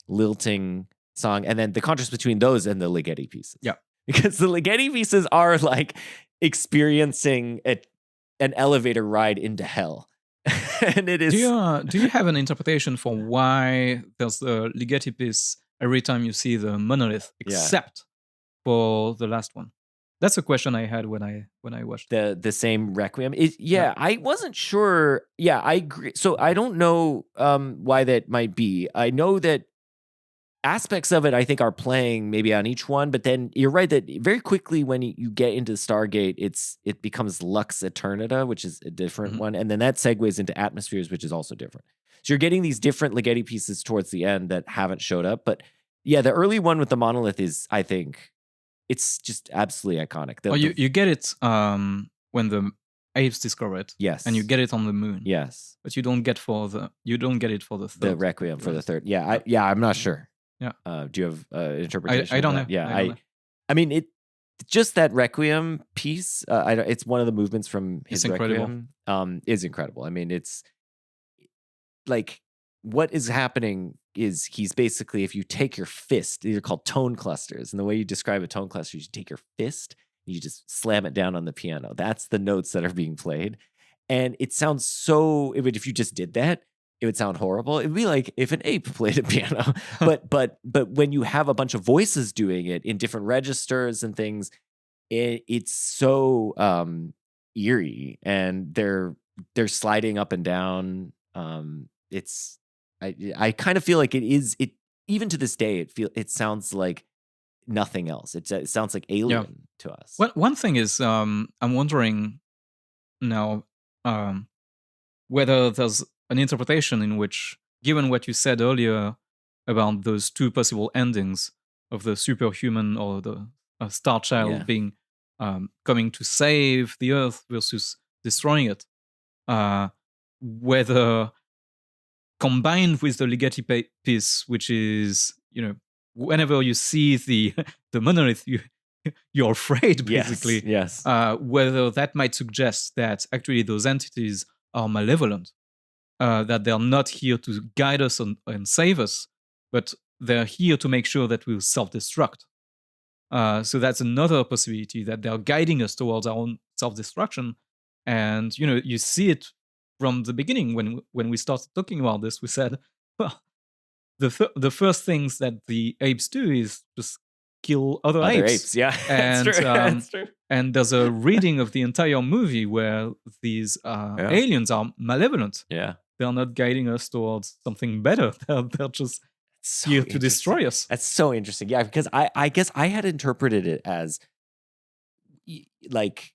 [SPEAKER 2] lilting song, and then the contrast between those and the Ligeti pieces.
[SPEAKER 4] Yeah.
[SPEAKER 2] Because the Ligeti pieces are like experiencing an elevator ride into hell. And it is.
[SPEAKER 4] Do you have an interpretation for why there's the Ligeti piece every time you see the monolith, except for the last one? That's a question I had when I watched
[SPEAKER 2] the same Requiem. I wasn't sure. Yeah, I agree. So I don't know why that might be. I know that aspects of it I think are playing maybe on each one, but then you're right that very quickly when you get into Stargate, it becomes Lux Aeternita, which is a different one, and then that segues into Atmospheres, which is also different. So you're getting these different Ligeti pieces towards the end that haven't showed up, but yeah, the early one with the monolith is, I think, it's just absolutely iconic.
[SPEAKER 4] You get it when the apes discover it.
[SPEAKER 2] Yes.
[SPEAKER 4] And you get it on the moon.
[SPEAKER 2] Yes.
[SPEAKER 4] But you don't get it for the third.
[SPEAKER 2] The Requiem for the third. Yeah, I'm not sure.
[SPEAKER 4] Yeah.
[SPEAKER 2] Do you have interpretation?
[SPEAKER 4] I don't know.
[SPEAKER 2] Yeah, I mean, it just that Requiem piece. It's one of the movements from his Requiem. Is incredible. I mean, it's like what is happening is he's basically, if you take your fist, these are called tone clusters, and the way you describe a tone cluster is you take your fist and you just slam it down on the piano. That's the notes that are being played, and it sounds so. If you just did that, it would sound horrible. It'd be like if an ape played a piano. but when you have a bunch of voices doing it in different registers and things, it's so eerie, and they're sliding up and down. I kind of feel like it even to this day it sounds like nothing else. It sounds like alien to us.
[SPEAKER 4] One thing is I'm wondering now whether there's an interpretation in which, given what you said earlier about those two possible endings of the superhuman or the Star Child being coming to save the Earth versus destroying it, whether combined with the Ligeti piece, which is, whenever you see the monolith, you're afraid, basically.
[SPEAKER 2] Yes.
[SPEAKER 4] Whether that might suggest that actually those entities are malevolent, that they're not here to guide us and save us, but they're here to make sure that we'll self-destruct. So that's another possibility, that they're guiding us towards our own self-destruction. And, you see it from the beginning when we started talking about this. We said, well, the first things that the apes do is just kill other apes.
[SPEAKER 2] Yeah,
[SPEAKER 4] and
[SPEAKER 2] that's true.
[SPEAKER 4] And there's a reading of the entire movie where these aliens are malevolent.
[SPEAKER 2] Yeah,
[SPEAKER 4] they're not guiding us towards something better. They're just here to destroy us.
[SPEAKER 2] That's so interesting. Yeah, because I guess I had interpreted it as like,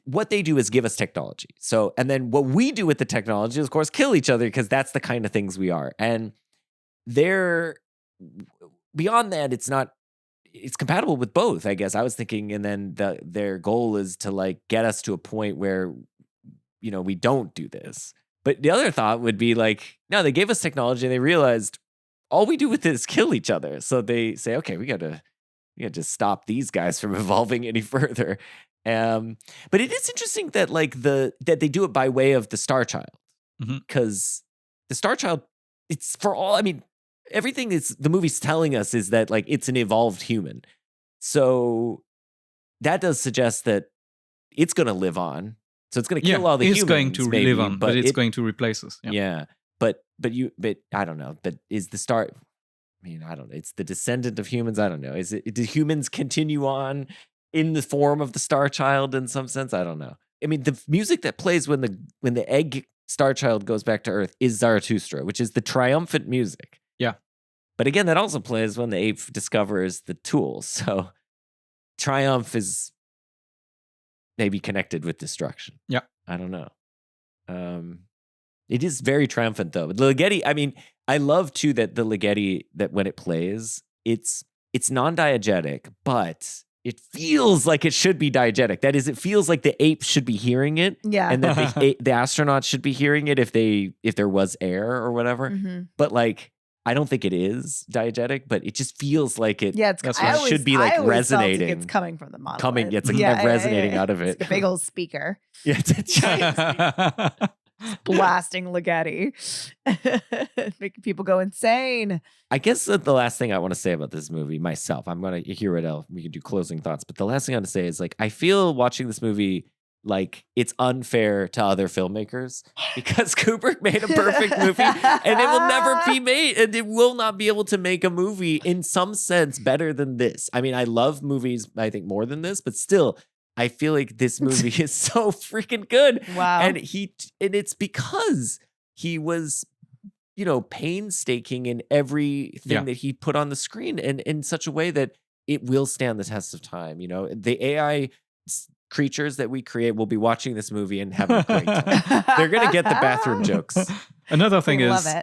[SPEAKER 2] what they do is give us technology. So, and then what we do with the technology is, of course, kill each other, because that's the kind of things we are. And they're beyond that, it's compatible with both, I guess. I was thinking, and then their goal is to like get us to a point where, we don't do this. But the other thought would be like, no, they gave us technology and they realized all we do with it is kill each other. So they say, okay, we got to stop these guys from evolving any further. But it is interesting that that they do it by way of the Star Child, because the Star Child, it's for all. I mean, everything the movie's telling us is that like it's an evolved human, so that does suggest that it's going to live on. So it's going to kill all the humans.
[SPEAKER 4] It's going to live on, but it's going to replace us.
[SPEAKER 2] Yeah, but I don't know. But is the Star? I mean, I don't know. It's the descendant of humans. I don't know. Do humans continue on in the form of the Star Child in some sense? I don't know. I mean, the music that plays when the egg Star Child goes back to Earth is Zarathustra, which is the triumphant music.
[SPEAKER 4] Yeah.
[SPEAKER 2] But again, that also plays when the ape discovers the tools. So triumph is maybe connected with destruction.
[SPEAKER 4] Yeah.
[SPEAKER 2] I don't know. It is very triumphant though. The Ligeti, I mean, I love too that the Ligeti, that when it plays, it's non-diegetic, but it feels like it should be diegetic. That is, it feels like the apes should be hearing it.
[SPEAKER 3] Yeah.
[SPEAKER 2] And that the astronauts should be hearing it if there was air or whatever.
[SPEAKER 3] Mm-hmm.
[SPEAKER 2] But like, I don't think it is diegetic, but it just feels like it.
[SPEAKER 3] Yeah,
[SPEAKER 2] should be like resonating.
[SPEAKER 3] It's coming from the monolith.
[SPEAKER 2] It's like resonating out of it.
[SPEAKER 3] It's like a big old speaker.
[SPEAKER 2] Yeah, it's a giant speaker.
[SPEAKER 3] blasting Ligeti, making people go insane.
[SPEAKER 2] I guess that the last thing I want to say about this movie myself, I'm going to hear it out. We can do closing thoughts, but the last thing I want to say is like, I feel watching this movie like it's unfair to other filmmakers because Kubrick made a perfect movie and it will never be made, and it will not be able to make a movie in some sense better than this. I mean, I love movies, I think, more than this, but still, I feel like this movie is so freaking good.
[SPEAKER 3] Wow.
[SPEAKER 2] And it's because he was, you know, painstaking in everything that he put on the screen, and in such a way that it will stand the test of time. You know, the AI creatures that we create will be watching this movie and having a great time. They're gonna get the bathroom jokes.
[SPEAKER 4] Another thing
[SPEAKER 3] Love
[SPEAKER 4] is,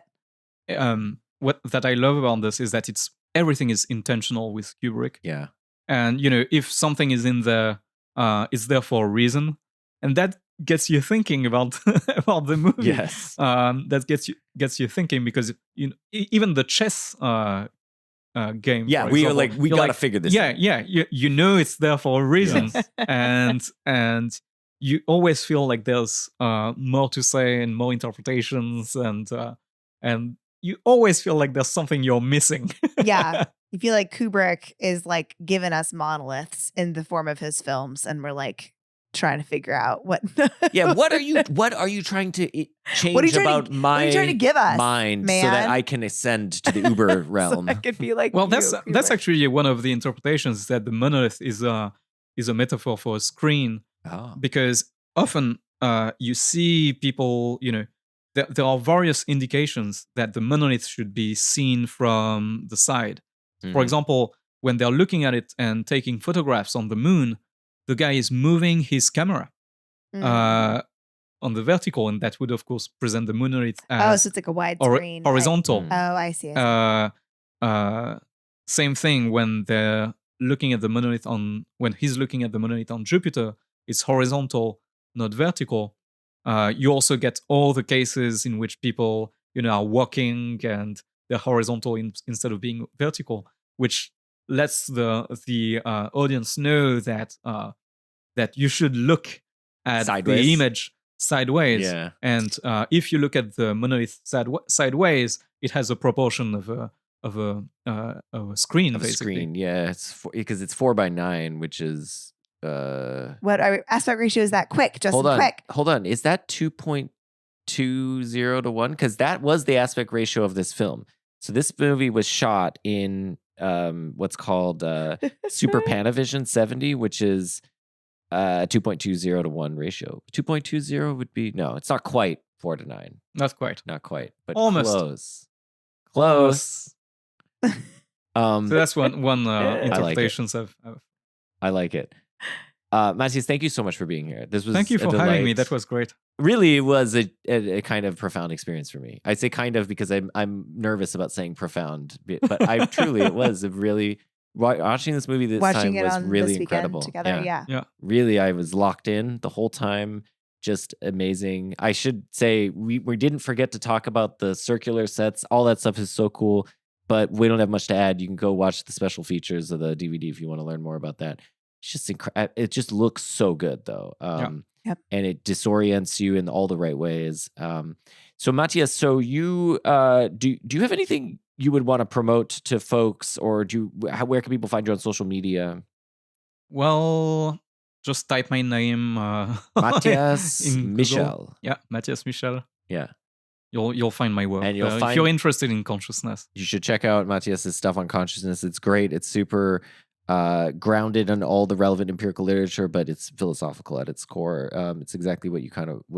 [SPEAKER 3] it.
[SPEAKER 4] what that I love about this is that everything is intentional with Kubrick.
[SPEAKER 2] Yeah.
[SPEAKER 4] And you know, if something is in there, it's there for a reason, and that gets you thinking about about the movie.
[SPEAKER 2] Yes.
[SPEAKER 4] That gets you thinking, because you know, even the chess game.
[SPEAKER 2] Yeah,
[SPEAKER 4] for
[SPEAKER 2] we
[SPEAKER 4] example,
[SPEAKER 2] are like, we
[SPEAKER 4] you're
[SPEAKER 2] gotta figure this out.
[SPEAKER 4] Yeah, you know it's there for a reason,
[SPEAKER 2] Yes.
[SPEAKER 4] and you always feel like there's more to say and more interpretations, and you always feel like there's something you're missing.
[SPEAKER 3] Yeah. You feel like Kubrick is like giving us monoliths in the form of his films, and we're like trying to figure out what.
[SPEAKER 2] Yeah, what are you trying to change about my
[SPEAKER 3] what are you trying to give us,
[SPEAKER 2] mind,
[SPEAKER 3] man?
[SPEAKER 2] so that I can ascend to the Uber realm?
[SPEAKER 3] So I could be like,
[SPEAKER 4] Well,
[SPEAKER 3] you,
[SPEAKER 4] that's
[SPEAKER 3] Kubrick.
[SPEAKER 4] actually one of the interpretations, that the monolith is a metaphor for a screen, because often you see people, you know, there are various indications that the monolith should be seen from the side. For example, when they're looking at it and taking photographs on the moon, the guy is moving his camera on the vertical, and that would, of course, present the monolith as
[SPEAKER 3] so it's like a wide screen,
[SPEAKER 4] horizontal.
[SPEAKER 3] Right? Oh, I see.
[SPEAKER 4] Same thing when they're looking at the monolith when he's looking at the monolith on Jupiter, it's horizontal, not vertical. You also get all the cases in which people, you know, are walking and they're horizontal instead of being vertical, which lets the audience know that that you should look at
[SPEAKER 2] Sideways.
[SPEAKER 4] the image sideways.
[SPEAKER 2] Yeah.
[SPEAKER 4] And if you look at the monolith sideways, it has a proportion of a screen,
[SPEAKER 2] Of a
[SPEAKER 4] basically.
[SPEAKER 2] screen, yeah, because it's 4:9, which is
[SPEAKER 3] What aspect ratio is that? Quick, Justin, quick.
[SPEAKER 2] Hold on. Is that 2.20 to 1? Because that was the aspect ratio of this film. So this movie was shot in what's called Super Panavision 70, which is 2.20 to 1 ratio. 2.20 would be, no, it's not quite 4:9.
[SPEAKER 4] Not quite.
[SPEAKER 2] Not quite, but
[SPEAKER 4] Almost.
[SPEAKER 2] close.
[SPEAKER 4] So that's one
[SPEAKER 2] like it.
[SPEAKER 4] interpretations of.
[SPEAKER 2] I like it. Matthias, thank you so much for being here. This was
[SPEAKER 4] Thank you
[SPEAKER 2] a
[SPEAKER 4] for having me.
[SPEAKER 2] delight.
[SPEAKER 4] That was great.
[SPEAKER 2] Really was a kind of profound experience for me. I say kind of because I'm nervous about saying profound, but it was a really, watching this movie this
[SPEAKER 3] Watching
[SPEAKER 2] time
[SPEAKER 3] it
[SPEAKER 2] was
[SPEAKER 3] on
[SPEAKER 2] really
[SPEAKER 3] this weekend
[SPEAKER 2] incredible.
[SPEAKER 3] together, yeah.
[SPEAKER 2] Really, I was locked in the whole time. Just amazing. I should say we didn't forget to talk about the circular sets. All that stuff is so cool, but we don't have much to add. You can go watch the special features of the DVD if you want to learn more about that. It's just it just looks so good though.
[SPEAKER 3] Yep.
[SPEAKER 2] And it disorients you in all the right ways. So Matthias, so you do you have anything you would want to promote to folks, or where can people find you on social media?
[SPEAKER 4] Well, just type my name,
[SPEAKER 2] Matthias
[SPEAKER 4] in Google.
[SPEAKER 2] Michel.
[SPEAKER 4] Yeah, Matthias Michel.
[SPEAKER 2] Yeah.
[SPEAKER 4] You'll find my work.
[SPEAKER 2] And
[SPEAKER 4] if you're interested in consciousness,
[SPEAKER 2] you should check out Matthias's stuff on consciousness. It's great. It's super grounded in all the relevant empirical literature, but it's philosophical at its core. It's exactly what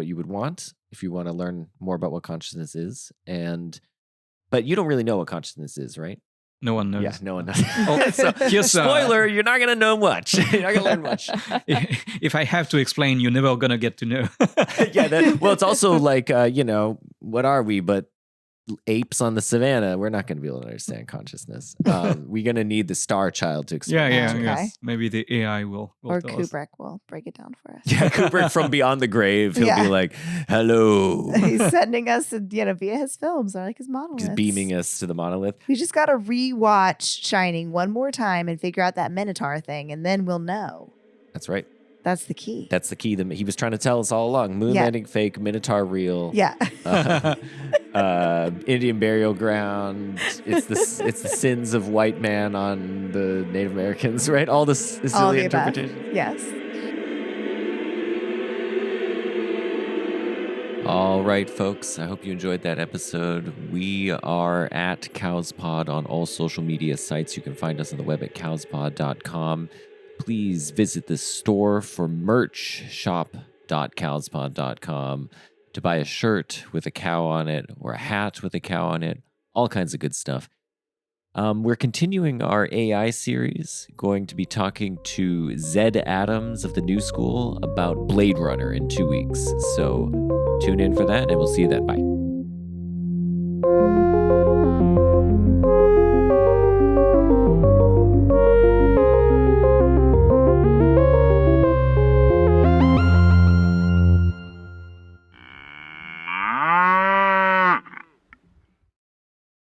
[SPEAKER 2] you would want if you want to learn more about what consciousness is. But you don't really know what consciousness is, right?
[SPEAKER 4] no one knows.
[SPEAKER 2] Yeah, no one knows.
[SPEAKER 4] So here's,
[SPEAKER 2] spoiler: you're not gonna know much. You're not gonna learn much.
[SPEAKER 4] If I have to explain, you're never gonna get to know.
[SPEAKER 2] Yeah. Well, it's also like what are we? But apes on the savannah. We're not going to be able to understand consciousness. We're going to need the star child to explain.
[SPEAKER 4] Yeah.
[SPEAKER 3] Okay.
[SPEAKER 4] Yes. Maybe the AI will
[SPEAKER 3] Or
[SPEAKER 4] tell us.
[SPEAKER 3] Kubrick will break it down for us.
[SPEAKER 2] Yeah, Kubrick from beyond the grave. He'll be like, "Hello."
[SPEAKER 3] He's sending us, via his films or like his monoliths.
[SPEAKER 2] He's beaming us to the monolith.
[SPEAKER 3] We just got to rewatch Shining one more time and figure out that Minotaur thing, and then we'll know.
[SPEAKER 2] That's right.
[SPEAKER 3] That's the key.
[SPEAKER 2] That's the key that he was trying to tell us all along. Moon landing fake, Minotaur real.
[SPEAKER 3] Yeah.
[SPEAKER 2] Indian burial ground. It's the sins of white man on the Native Americans, right? All this is silly interpretation.
[SPEAKER 3] Yes.
[SPEAKER 2] All right, folks. I hope you enjoyed that episode. We are at CowsPod on all social media sites. You can find us on the web at cowspod.com. Please visit the store for merch, shop.cowspod.com, to buy a shirt with a cow on it or a hat with a cow on it, all kinds of good stuff. We're continuing our AI series, going to be talking to Zed Adams of the New School about Blade Runner in 2 weeks. So tune in for that, and we'll see you then. Bye.